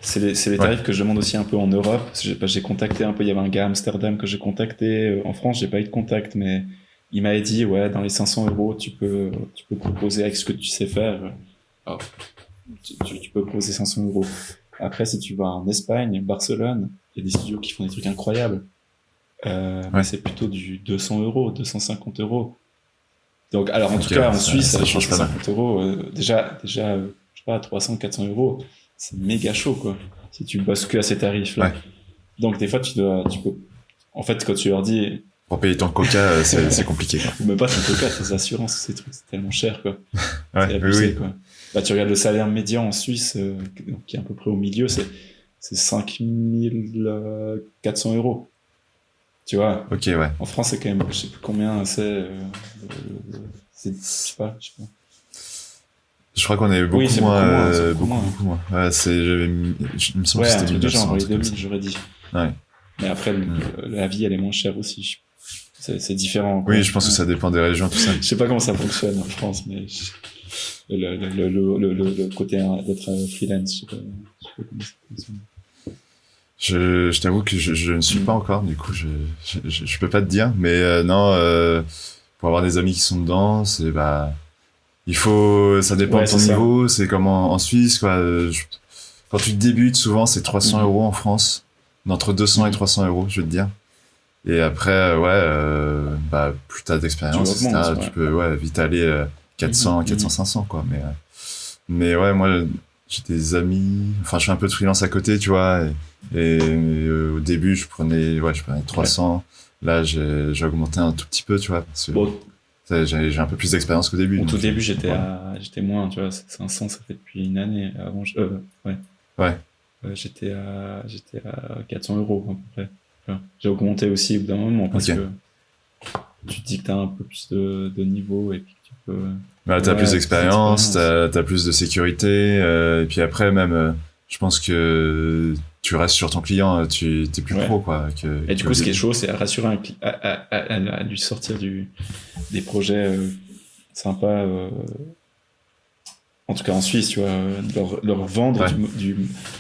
C'est les tarifs que je demande aussi un peu en Europe. J'ai contacté un peu, il y avait un gars à Amsterdam que j'ai contacté. En France, j'ai pas eu de contact, mais il m'avait dit, dans les 500 €, tu peux proposer avec ce que tu sais faire. Alors, tu peux proposer 500 €. Après, si tu vas en Espagne, Barcelone, il y a des studios qui font des trucs incroyables. Mais c'est plutôt du 200 €, 250 €. Donc, alors, en tout cas, en Suisse, ça change 50 €. Déjà, je sais pas, 300, 400 €. C'est méga chaud, quoi. Si tu bosses que à ces tarifs-là. Donc, des fois, tu peux, en fait, quand tu leur dis, pour payer ton coca, c'est compliqué, quoi. Ou même pas ton coca, tes assurances, ces trucs, c'est tellement cher, quoi. C'est abusé, quoi. Tu regardes le salaire médian en Suisse, qui est à peu près au milieu, c'est 5400 €. Tu vois. Ok, ouais. En France, c'est quand même, je sais plus combien c'est, je sais pas. Je crois qu'on est beaucoup moins. Ouais, il me semble que c'était 1900. 2000, j'aurais dit. Ouais. Mais après, la vie, elle est moins chère aussi. C'est différent, quoi. Oui, je pense que ça dépend des régions, tout ça. Je sais pas comment ça fonctionne en France, mais le côté d'être freelance, je sais pas comment ça fonctionne. Je t'avoue que je ne suis pas encore, du coup, je peux pas te dire, mais non, pour avoir des amis qui sont dedans, c'est ça dépend de ton niveau, c'est comme en Suisse, quoi. Quand tu débutes, souvent, c'est 300 € en France, d'entre 200 et 300 €, je veux te dire. Et après, plus t'as d'expérience, etc., tu peux, vite aller 400, 500, quoi. Mais ouais, moi, j'ai des amis, enfin, je fais un peu de freelance à côté, tu vois, et au début, je prenais 300. Là, j'ai augmenté un tout petit peu, tu vois, parce que j'ai un peu plus d'expérience qu'au début. Au tout début, j'étais moins, tu vois, 500, ça fait depuis une année. Avant, j'étais à 400 € à peu près. Enfin, j'ai augmenté aussi au bout d'un moment parce que tu te dis que t'as un peu plus de niveau et puis que tu peux. T'as plus d'expérience, t'as plus de sécurité, et puis après même, je pense que tu restes sur ton client, t'es plus pro, quoi. Et du coup, ce qui est chaud, c'est à rassurer à lui sortir des projets sympas. En tout cas en Suisse, tu vois, leur vendre du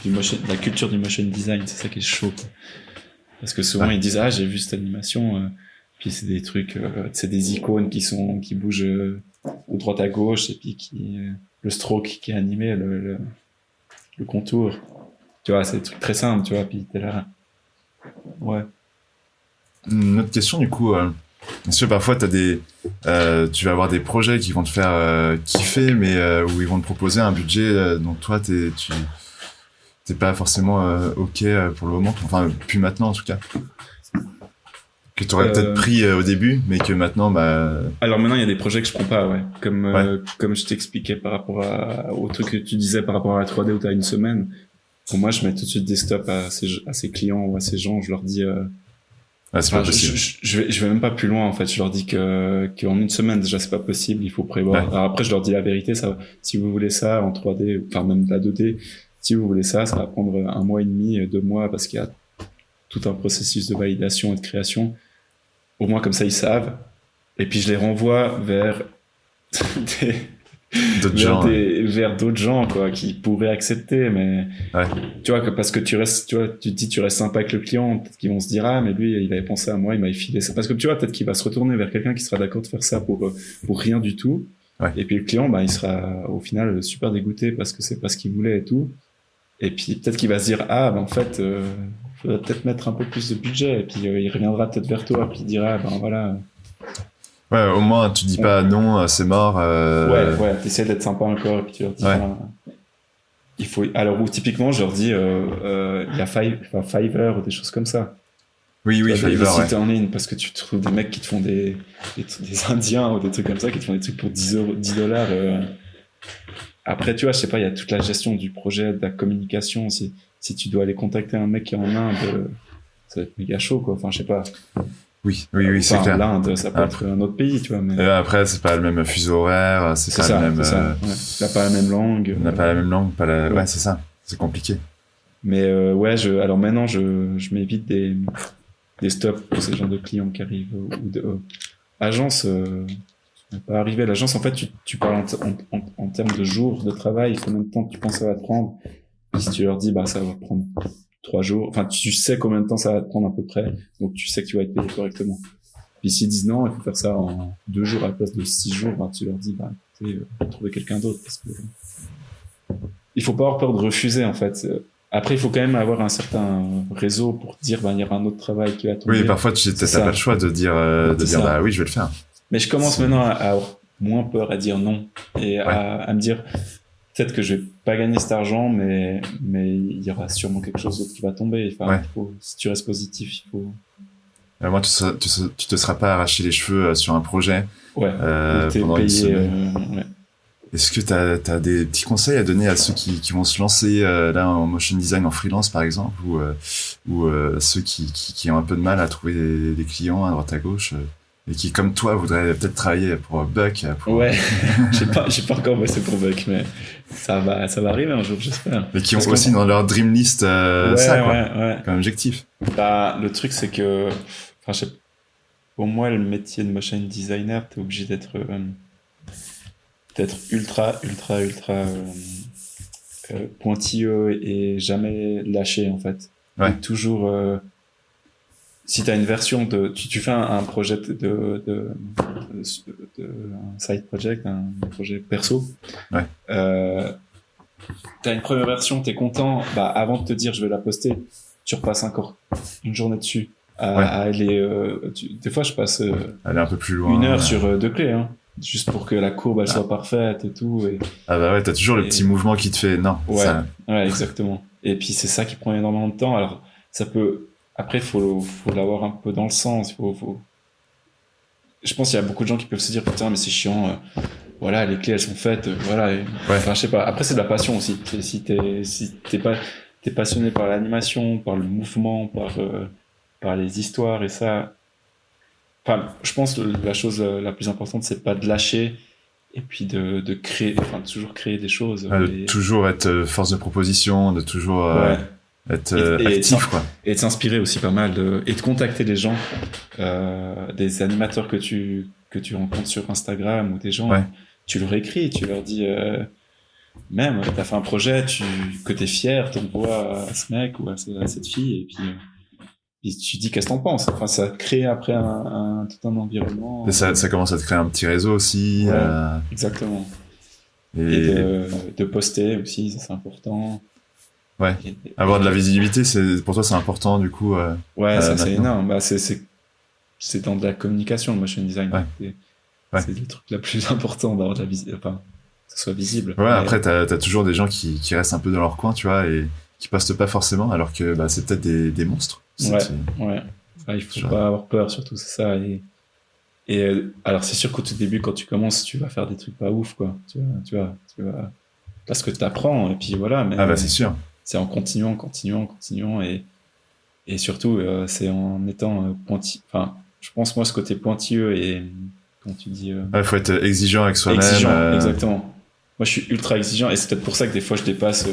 motion, la culture du motion design, c'est ça qui est chaud. Parce que souvent ils disent j'ai vu cette animation, puis c'est des trucs, c'est des icônes qui bougent de droite à gauche et puis le stroke qui est animé, le contour, tu vois, c'est des trucs très simples, tu vois, puis t'es là. Ouais. Une autre question du coup. Parce que parfois tu vas avoir des projets qui vont te faire kiffer, mais où ils vont te proposer un budget dont toi t'es pas forcément ok pour le moment. Enfin, plus maintenant en tout cas. Que t'aurais peut-être pris au début, mais que maintenant Alors maintenant il y a des projets que je prends pas, comme je t'expliquais par rapport au truc que tu disais par rapport à la 3D où t'as une semaine. Pour moi, je mets tout de suite des stops à ces clients ou à ces gens. Je leur dis. C'est pas possible. Je vais même pas plus loin en fait. Je leur dis qu'en une semaine déjà c'est pas possible. Il faut prévoir. Alors après je leur dis la vérité. Ça, si vous voulez ça en 3D, enfin même de la 2D, si vous voulez ça va prendre 1 mois et demi, 2 mois parce qu'il y a tout un processus de validation et de création. Au moins comme ça ils savent. Et puis je les renvoie vers vers d'autres gens quoi qui pourraient accepter, mais tu vois que parce que tu te dis tu restes sympa avec le client, peut-être qu'ils vont se dire mais lui il avait pensé à moi, il m'avait filé ça, parce que tu vois peut-être qu'il va se retourner vers quelqu'un qui sera d'accord de faire ça pour rien du tout, et puis le client il sera au final super dégoûté parce que c'est pas ce qu'il voulait et tout, et puis peut-être qu'il va se dire en fait faudrait peut-être mettre un peu plus de budget, et puis il reviendra peut-être vers toi puis il dira voilà. Ouais, au moins tu dis pas non, c'est mort. T'essaies d'être sympa encore et puis tu leur dis il faut. Alors où typiquement je leur dis il y a Fiverr ou des choses comme ça. Oui, Fiverr. Des sites en ligne, parce que tu trouves des mecs qui te font des Indiens ou des trucs comme ça qui te font des trucs pour $10. Après tu vois, je sais pas, il y a toute la gestion du projet, de la communication. Si tu dois aller contacter un mec qui est en Inde, ça va être méga chaud quoi. Enfin je sais pas. Oui, c'est clair. L'Inde, ça peut être un autre pays, tu vois. Mais... Et après, c'est pas le même fuseau horaire, c'est pas le même. Il n'a pas la même langue. On n'a pas la même langue, Ouais, c'est ça. C'est compliqué. Mais alors maintenant, je m'évite des stops pour ces genres de clients qui arrivent ou de agence. Ça pas arriver. L'agence, en fait, tu parles en termes de jours de travail. Combien de temps tu penses que ça va te prendre? Et si tu leur dis, ça va prendre 3 jours, enfin tu sais combien de temps ça va te prendre à peu près, donc tu sais que tu vas être payé correctement. Puis s'ils disent non, il faut faire ça en 2 jours à la place de 6 jours, tu leur dis écoutez, trouver quelqu'un d'autre, parce que il faut pas avoir peur de refuser en fait. Après il faut quand même avoir un certain réseau pour dire il y aura un autre travail qui va tomber. Oui, parfois tu n'as pas le choix de dire oui je vais le faire. Mais je commence maintenant à avoir moins peur à dire non et à me dire peut-être que je vais pas gagner cet argent, mais il y aura sûrement quelque chose d'autre qui va tomber. Enfin, si tu restes positif, il faut. Moi, tu te seras pas arraché les cheveux sur un projet pendant une semaine. Est-ce que t'as des petits conseils à donner à ceux qui vont se lancer là en motion design en freelance par exemple, ou ceux qui ont un peu de mal à trouver des clients à droite à gauche? Et qui, comme toi, voudraient peut-être travailler pour Buck. J'ai pas encore bossé pour Buck, mais ça va arriver un jour, j'espère. Mais qui ont aussi dans leur dream list comme objectif. Le truc, c'est que, pour moi, le métier de motion designer, t'es obligé d'être ultra pointilleux et jamais lâcher, en fait. Et toujours si t'as une version tu fais un projet un side project, un projet perso. Ouais. T'as une première version, t'es content, bah, avant de te dire je vais la poster, tu repasses encore une journée dessus. À aller, des fois, je passe aller un peu plus loin, 1 heure sur 2 clés, hein, juste pour que la courbe elle soit parfaite et tout. Ah bah ouais, t'as toujours le petit mouvement qui te fait non. Ouais, ouais, exactement. Et puis c'est ça qui prend énormément de temps. Alors ça peut, après faut l'avoir un peu dans le sens. Je pense qu'il y a beaucoup de gens qui peuvent se dire putain mais c'est chiant. Voilà, les clés elles sont faites. Voilà. Enfin, je sais pas. Après c'est de la passion aussi. Si t'es passionné par l'animation, par le mouvement, par les histoires et ça. Enfin, je pense que la chose la plus importante, c'est pas de lâcher et puis de créer, enfin, de toujours créer des choses. De toujours être force de proposition, de toujours être actif, quoi. Et de s'inspirer aussi pas mal, et de contacter des gens, des animateurs que tu rencontres sur Instagram ou des gens, tu leur écris, tu leur dis, même, t'as fait un projet, que t'es fier, t'envoies à ce mec ou à cette fille, et puis tu dis qu'est-ce que t'en penses. Enfin, ça crée après tout un environnement. Et ça commence à te créer un petit réseau aussi. Exactement. Et de poster aussi, ça c'est important. Ouais. Avoir de la visibilité, pour toi c'est important du coup. Ouais, ça c'est énorme. Bah, c'est dans de la communication, le motion design. C'est le truc le plus important d'avoir de la visibilité. Enfin, que ce soit visible. Ouais, après t'as toujours des gens qui restent un peu dans leur coin, tu vois, et qui postent pas forcément, alors que bah, c'est peut-être des monstres. Ouais. Il faut pas avoir peur, surtout, c'est ça. Et alors, c'est sûr qu'au tout début, quand tu commences, tu vas faire des trucs pas ouf, quoi. Tu vas, parce que t'apprends, et puis voilà. Mais, c'est sûr. C'est en continuant, et surtout, c'est en étant pointilleux. Enfin, je pense, moi, ce côté pointilleux et, comment tu dis... faut être exigeant avec soi-même. Exigeant, exactement. Moi, je suis ultra exigeant, et c'est peut-être pour ça que des fois, je dépasse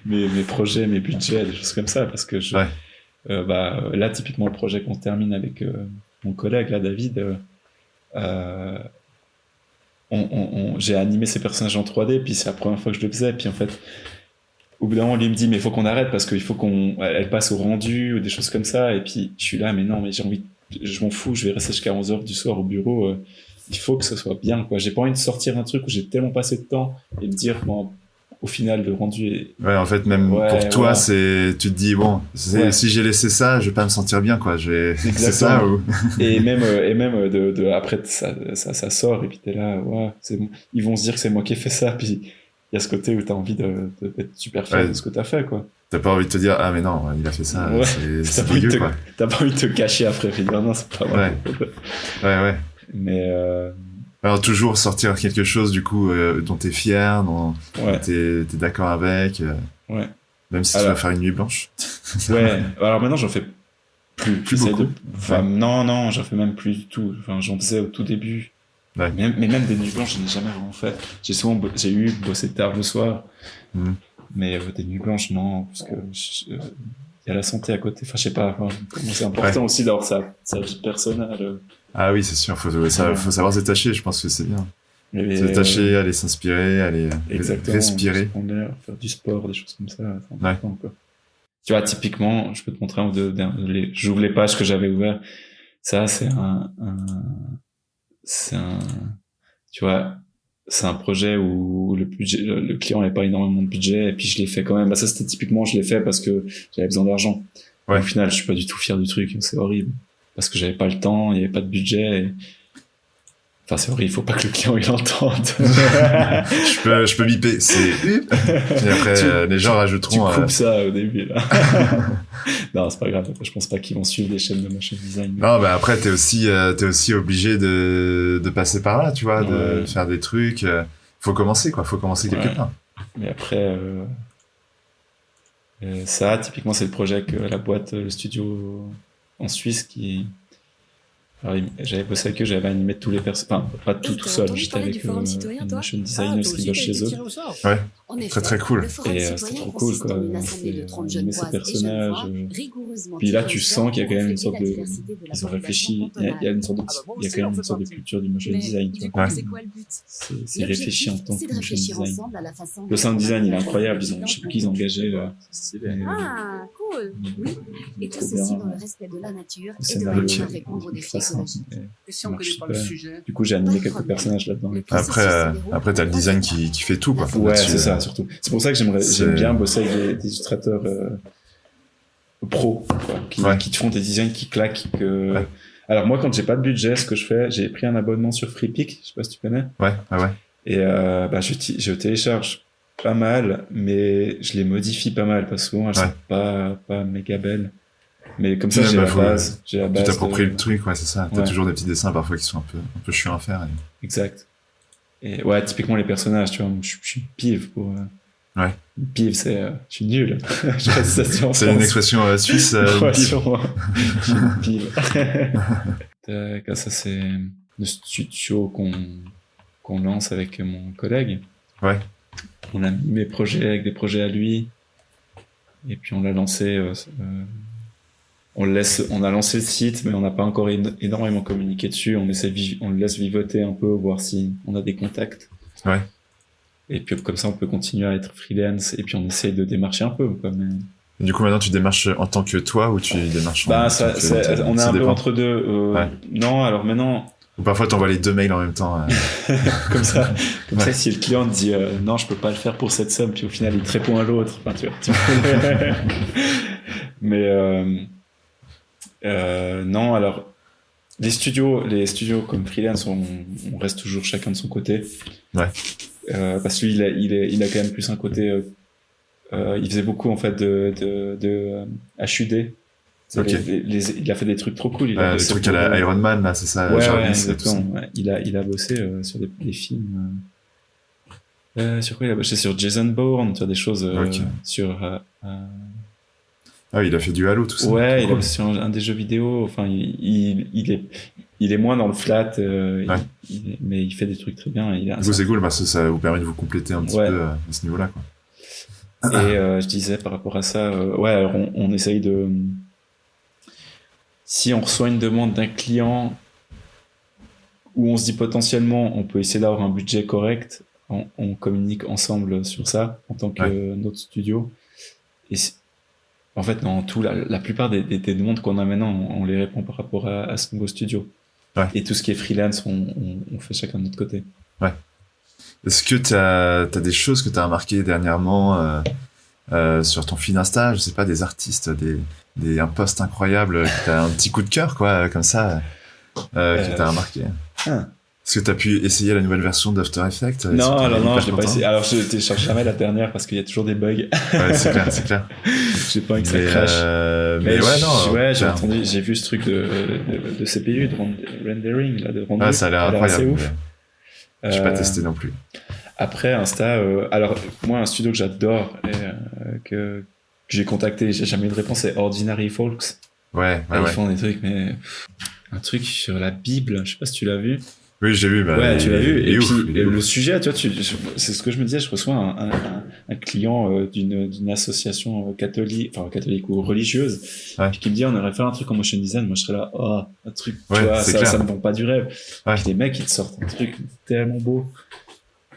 mes projets, mes budgets, des choses comme ça, parce que là, typiquement, le projet qu'on termine avec mon collègue, là, David, j'ai animé ces personnages en 3D, puis c'est la première fois que je le faisais, puis en fait, au bout d'un moment, lui il me dit, mais il faut qu'on arrête, parce qu'il faut elle passe au rendu, ou des choses comme ça, et puis je suis là, mais non, mais je m'en fous, je vais rester jusqu'à 11h du soir au bureau, il faut que ce soit bien, quoi. J'ai pas envie de sortir un truc où j'ai tellement passé de temps, et me dire, bon, au final, le rendu est... Ouais, en fait, même pour toi, tu te dis, bon, si j'ai laissé ça, je vais pas me sentir bien, quoi. C'est ça, ou... et même après, ça sort, et puis t'es là, ils vont se dire que c'est moi qui ai fait ça, puis il y a ce côté où t'as envie d'être super fier de ce que t'as fait, quoi. T'as pas envie de te dire, ah, mais non, il a fait ça, c'est dégueu, quoi. T'as pas envie de te cacher après, puis non, c'est pas vrai. Ouais. Mais alors toujours sortir quelque chose du coup dont t'es fier, dont t'es d'accord avec, même si tu vas faire une nuit blanche. Alors maintenant j'en fais plus beaucoup. Non, j'en fais même plus du tout. Enfin, j'en faisais au tout début. Mais même des nuits blanches, je n'ai jamais vraiment fait. J'ai eu bossé tard le soir, mais des nuits blanches non, parce que y a la santé à côté. Enfin, je sais pas. C'est important aussi d'avoir sa vie personnelle. Ah oui, c'est sûr, faut savoir se détacher, je pense que c'est bien. Se détacher, aller s'inspirer, aller respirer. Faire du sport, des choses comme ça. C'est important, quoi. Tu vois, typiquement, je peux te montrer j'ouvre les pages que j'avais ouvertes. Ça, tu vois, c'est un projet où le client n'avait pas énormément de budget, et puis je l'ai fait quand même. Bah, ça, c'était typiquement, je l'ai fait parce que j'avais besoin d'argent. Au final, je suis pas du tout fier du truc, c'est horrible. Parce que j'avais pas le temps, il y avait pas de budget. Enfin, c'est horrible, il faut pas que le client il l'entende. je peux biper, et après, les gens rajouteront. Tu coupes ça au début, là. Non, c'est pas grave. Je pense pas qu'ils vont suivre les chaînes de motion design. Non, mais après, t'es aussi obligé de passer par là, tu vois, de faire des trucs. Faut commencer, quoi. Faut commencer quelque part. Mais après, ça, typiquement, c'est le projet que la boîte, le studio en Suisse alors, j'avais bossé avec eux, j'avais animé tous les personnages, enfin, pas tout seul, j'étais avec une motion designer qui bosse chez eux. Ouais, très très cool. Et c'était trop cool, quoi. J'ai animé ces personnages, Puis là, tu sens qu'il y a quand même une sorte de, ils ont réfléchi, il y a une sorte de, il y a quand même une sorte de culture du motion design, tu vois. C'est quoi le but? C'est réfléchi en tant que motion design. Le sound design, il est incroyable, je sais plus qui ils ont engagé, là. Ah, cool. Oui. Et tout ceci dans le respect de la nature et de scénario, manière à répondre aux défis écologiques. Et si on connaît pas le sujet? Du coup, j'ai animé quelques personnages là-dedans. Après, t'as le design qui fait tout, quoi. Ouais, c'est ça, surtout. C'est pour ça que j'aime bien bosser avec des illustrateurs pro, quoi, qui te font des designs qui claquent. Ouais. Alors moi, quand j'ai pas de budget, ce que je fais, j'ai pris un abonnement sur FreePic, je sais pas si tu connais. Ouais. Et je télécharge pas mal, mais je les modifie pas mal parce que souvent elles sont pas méga belles. Mais comme ça, j'ai la base. Tu t'appropries le truc, ouais, c'est ça. T'as toujours des petits dessins parfois qui sont un peu chiants à faire. Exact. Et ouais, typiquement les personnages, tu vois, je suis pive pour. Ouais. Pive, c'est. Je suis nul. Je sais pas si ça se dit en C'est France. une expression suisse. Ouais, pive. sûrement. Je suis une pive. Ça, c'est le studio qu'on lance avec mon collègue. Ouais. On a mis mes projets avec des projets à lui. Et puis on l'a lancé. On a lancé le site, mais on n'a pas encore énormément communiqué dessus. On le laisse vivoter un peu, voir si on a des contacts. Ouais. Et puis comme ça, on peut continuer à être freelance. Et puis on essaye de démarcher un peu, quoi. Mais... Du coup, maintenant, tu démarches en tant que toi ou tu démarches on est un peu entre deux. Ouais. Non, alors maintenant. Ou parfois, t'envoies les 2 mails en même temps. Comme ça, si le client te dit non, je peux pas le faire pour cette somme, puis au final, il te répond à l'autre. Enfin, tu vois. Mais non, alors les studios comme freelance, on reste toujours chacun de son côté. Ouais. Parce que lui, il a quand même plus un côté. Il faisait beaucoup en fait de HUD. Okay. Il a fait des trucs trop cool. Les trucs à la Iron Man, là, c'est ça. Ouais, exactement. Ouais. Il a bossé sur des films. Sur quoi il a bossé? Sur Jason Bourne, tu vois, des choses sur. Ah, il a fait du Halo, tout ça. Ouais, il a bossé sur un des jeux vidéo. Enfin, il est moins dans le flat, mais il fait des trucs très bien. Du coup, c'est cool parce que ça vous permet de vous compléter un petit peu à ce niveau-là, quoi. Et je disais par rapport à ça, alors on essaye de. Si on reçoit une demande d'un client où on se dit potentiellement on peut essayer d'avoir un budget correct, on communique ensemble sur ça en tant que notre studio. Et en fait, dans tout, la plupart des demandes qu'on a maintenant, on les répond par rapport à ce nouveau studio. Ouais. Et tout ce qui est freelance, on fait chacun de notre côté. Ouais. Est-ce que t'as des choses que t'as remarquées dernièrement sur ton feed Insta, je sais pas, des artistes, un post incroyable, que t'as un petit coup de cœur, quoi, comme ça, que t'as remarqué? Est-ce que t'as pu essayer la nouvelle version d'After Effects? Non, je l'ai pas essayé. Alors, je télécharge jamais la dernière parce qu'il y a toujours des bugs. Ouais, c'est clair. J'ai pas envie que ça crash. Mais j'ai vu ce truc de CPU, de rendering, là, de rendu. Ah, ça a l'air incroyable. C'est ouf. J'ai pas testé non plus. Après, Insta, alors, moi, un studio que j'adore, que j'ai contacté, j'ai jamais eu de réponse, c'est Ordinary Folks. Ouais. Ils font des trucs, mais un truc sur la Bible, je sais pas si tu l'as vu. Oui, j'ai vu. Ouais, tu l'as vu. Et puis, le sujet, tu vois, c'est ce que je me disais, je reçois un client d'une association catholique ou religieuse, puis qui me dit, on aurait fait un truc en motion design. Moi, je serais là, un truc, tu vois, ça me vend pas du rêve. Puis les mecs, ils te sortent un truc tellement beau.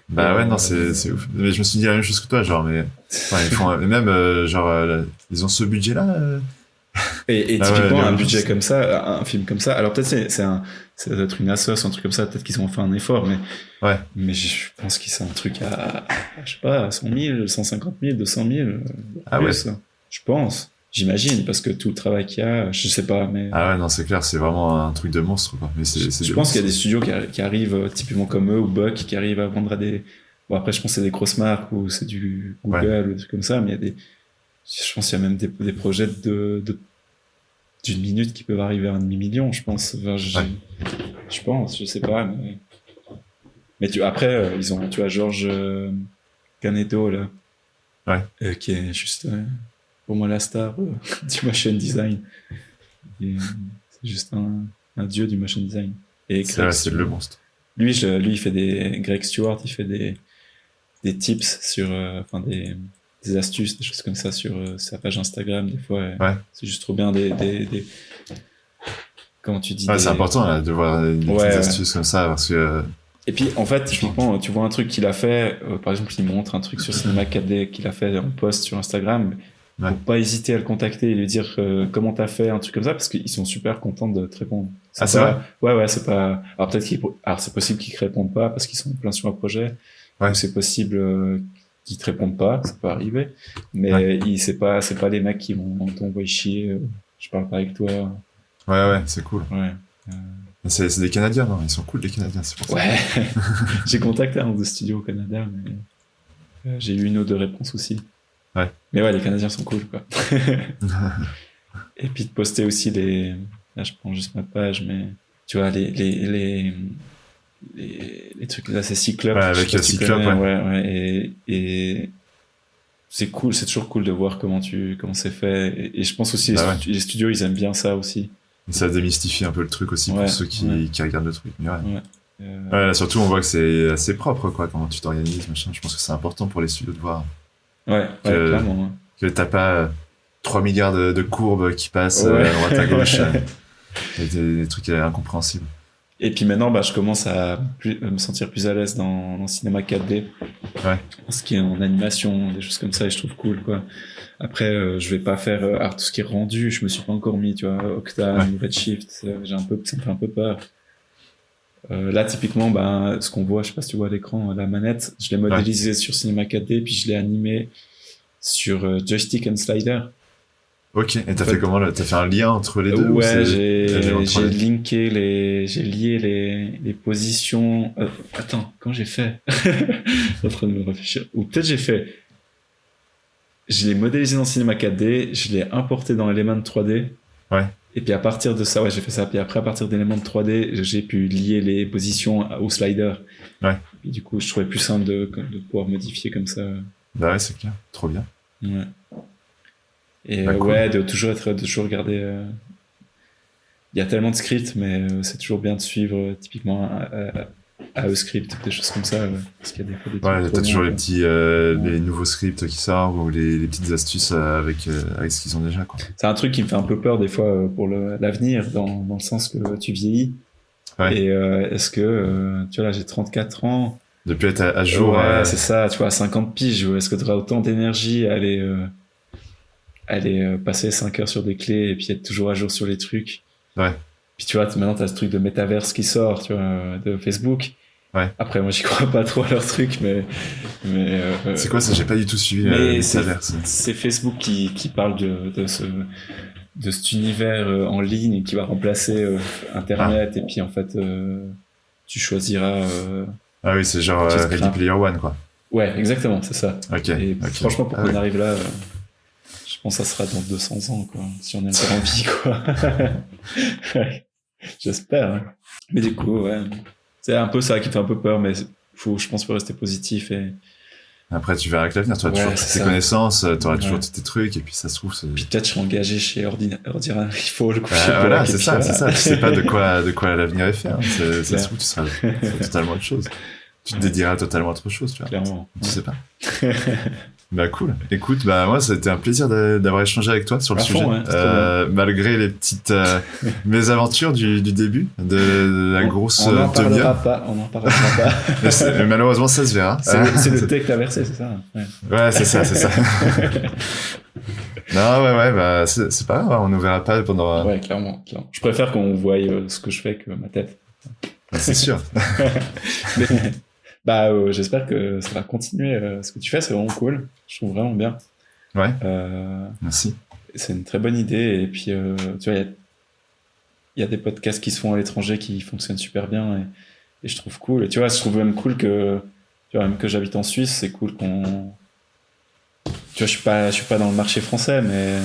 Non, c'est ouf. Mais je me suis dit la même chose que toi, genre, mais, ils font, même, ils ont ce budget-là, Et typiquement, un budget comme ça, un film comme ça, alors peut-être ça doit être une assoce, un truc comme ça, peut-être qu'ils ont fait un effort, mais je pense qu'ils sont un truc à je sais pas, 100 000, 150 000, 200 000. Je pense. J'imagine, parce que tout le travail qu'il y a, je sais pas, mais. Ah ouais, non, c'est clair, c'est vraiment un truc de monstre, quoi. Mais je pense qu'il y a des studios qui arrivent, typiquement comme eux, ou Buck, qui arrivent à vendre à des, bon, après, je pense que c'est des grosses marques, ou c'est du Google, ou des trucs comme ça, mais je pense qu'il y a même des projets d'une minute qui peuvent arriver à 1,5 million, je pense. Enfin, je pense, je sais pas, mais après, ils ont, tu vois, Georges Canedo, là. Qui est juste, pour moi, la star du motion design. C'est juste un dieu du motion design. Et c'est le monstre. Lui, il fait Greg Stewart, il fait des tips sur, des astuces, des choses comme ça sur sa page Instagram. Des fois, Ouais. c'est juste trop bien des comment tu dis Ouais, c'est important là, de voir des petites astuces comme ça parce que. Et puis en fait, typiquement, tu vois un truc qu'il a fait, par exemple, il montre un truc sur Cinéma 4D qu'il a fait en post sur Instagram. Faut pas hésiter à le contacter et lui dire comment t'as fait un truc comme ça, parce qu'ils sont super contents de te répondre. C'est vrai? Ouais, c'est pas. Alors peut-être alors c'est possible qu'ils te répondent pas parce qu'ils sont plein sur un projet. Ou c'est possible qu'ils te répondent pas, ça peut arriver. Mais c'est pas les mecs qui vont t'envoyer chier. Je parle pas avec toi. Ouais, c'est cool. Ouais. C'est des Canadiens, non? Ils sont cool, les Canadiens, c'est pour ça. Ouais. J'ai contacté un de studios au Canada, mais j'ai eu une ou deux réponses aussi. Ouais. Mais ouais, les Canadiens sont cool, quoi. Et puis de poster aussi là, je prends juste ma page, mais tu vois, les trucs là, c'est Cyclope. Ouais, avec Cyclope, ouais. Et c'est cool, c'est toujours cool de voir comment c'est fait. Et je pense aussi les studios, ils aiment bien ça aussi. Et ça démystifie un peu le truc aussi pour ceux qui regardent le truc. Mais ouais. Surtout, on voit que c'est assez propre, quoi, comment tu t'organises, machin. Je pense que c'est important pour les studios de voir. Ouais, clairement. Ouais. Que t'as pas 3 milliards de courbes qui passent à droite à gauche. Et des trucs incompréhensibles. Et puis maintenant, je commence à me sentir plus à l'aise dans cinéma 4D. Ouais. Ce qui est en animation, des choses comme ça, et je trouve cool, quoi. Après, je vais pas faire tout ce qui est rendu, je me suis pas encore mis, tu vois, Octane, Redshift, ça me fait un peu peur. Là, typiquement, ce qu'on voit, je sais pas si tu vois à l'écran, la manette, je l'ai modélisée sur cinéma 4D, puis je l'ai animée sur joystick and slider. Ok, et t'as fait comment là? T'as fait un lien entre les deux? Ouais, j'ai lié les positions. Attends, quand j'ai fait? Je suis en train de me réfléchir. Ou peut-être je l'ai modélisé dans Cinema 4D, je l'ai importé dans Element 3D. Ouais. Et puis à partir de ça, j'ai fait ça. Puis après, à partir d'Element 3D, j'ai pu lier les positions au slider. Ouais. Et du coup, je trouvais plus simple de pouvoir modifier comme ça. Bah ouais, c'est clair. Trop bien. Ouais. Et cool. de toujours regarder. Il y a tellement de scripts, mais c'est toujours bien de suivre typiquement AE-script, des choses comme ça. Parce qu'il y a des fois des trucs t'as toujours les petits, les nouveaux scripts qui sortent ou les petites astuces avec ce qu'ils ont déjà, quoi. C'est un truc qui me fait un peu peur des fois pour l'avenir, dans le sens que tu vieillis. Ouais. Et est-ce que, tu vois, là, j'ai 34 ans. De plus être à jour. Ouais, c'est ça, tu vois, à 50 piges, est-ce que tu auras autant d'énergie à aller passer 5 heures sur des clés et puis être toujours à jour sur les trucs. Ouais. Puis tu vois, maintenant t'as ce truc de métaverse qui sort, tu vois, de Facebook. Ouais. Après, moi j'y crois pas trop à leur truc, mais c'est quoi ça? J'ai pas du tout suivi le métaverse. C'est Facebook qui parle de cet univers en ligne qui va remplacer Internet et puis en fait tu choisiras. Ah oui, c'est genre Ready Player One, quoi. Ouais, exactement, c'est ça. Ok. Et franchement, pour qu'on arrive là. Je pense que ça sera dans 200 ans, quoi. Si on a encore envie, quoi. Ouais. J'espère. Hein. Mais du coup, ouais. C'est un peu ça qui fait un peu peur, mais je pense, faut rester positif et. Après, tu verras avec l'avenir. Tu auras toujours toutes tes connaissances, tu auras toujours tous tes trucs, et puis ça se trouve. Puis peut-être je serai engagé chez Ordinary Fall. Voilà, c'est ça. Tu sais pas de quoi l'avenir est fait. Hein. Ça se trouve, tu seras totalement autre chose. Tu te dédieras totalement à autre chose, tu vois. Clairement. Tu sais pas. Bah cool. Écoute, moi c'était un plaisir d'avoir échangé avec toi sur le sujet. Malgré les petites mésaventures du début de la grosse on n'en Temia. parlera pas. mais malheureusement ça se verra. C'est le thé que t'as versé, c'est ça. Ouais, c'est ça. Non, ouais, c'est pas grave, on ne verra pas pendant. Ouais, clairement. Je préfère qu'on voie ce que je fais que ma tête. C'est sûr. J'espère que ça va continuer. Ce que tu fais, c'est vraiment cool. Je trouve vraiment bien. Ouais. Merci. C'est une très bonne idée. Et puis, tu vois, il y a des podcasts qui se font à l'étranger qui fonctionnent super bien. Et je trouve cool. Et tu vois, je trouve même cool que, tu vois, même que j'habite en Suisse, c'est cool qu'on. Tu vois, je suis pas dans le marché français, mais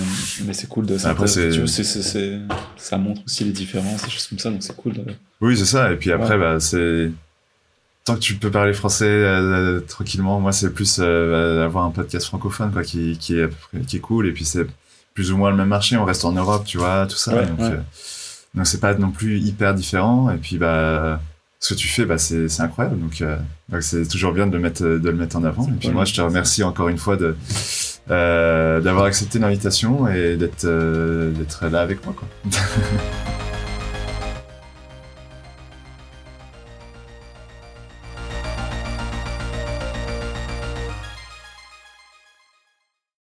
c'est cool de. Après, ça montre aussi les différences, des choses comme ça. Donc c'est cool. Oui, c'est ça. Et puis après, c'est. Tant que tu peux parler français tranquillement, moi c'est plus avoir un podcast francophone quoi qui est cool, et puis c'est plus ou moins le même marché, on reste en Europe, tu vois, tout ça. Donc c'est pas non plus hyper différent, et puis ce que tu fais c'est incroyable, donc c'est toujours bien de le mettre en avant. Et puis moi je te remercie encore une fois d'avoir accepté l'invitation et d'être là avec moi, quoi.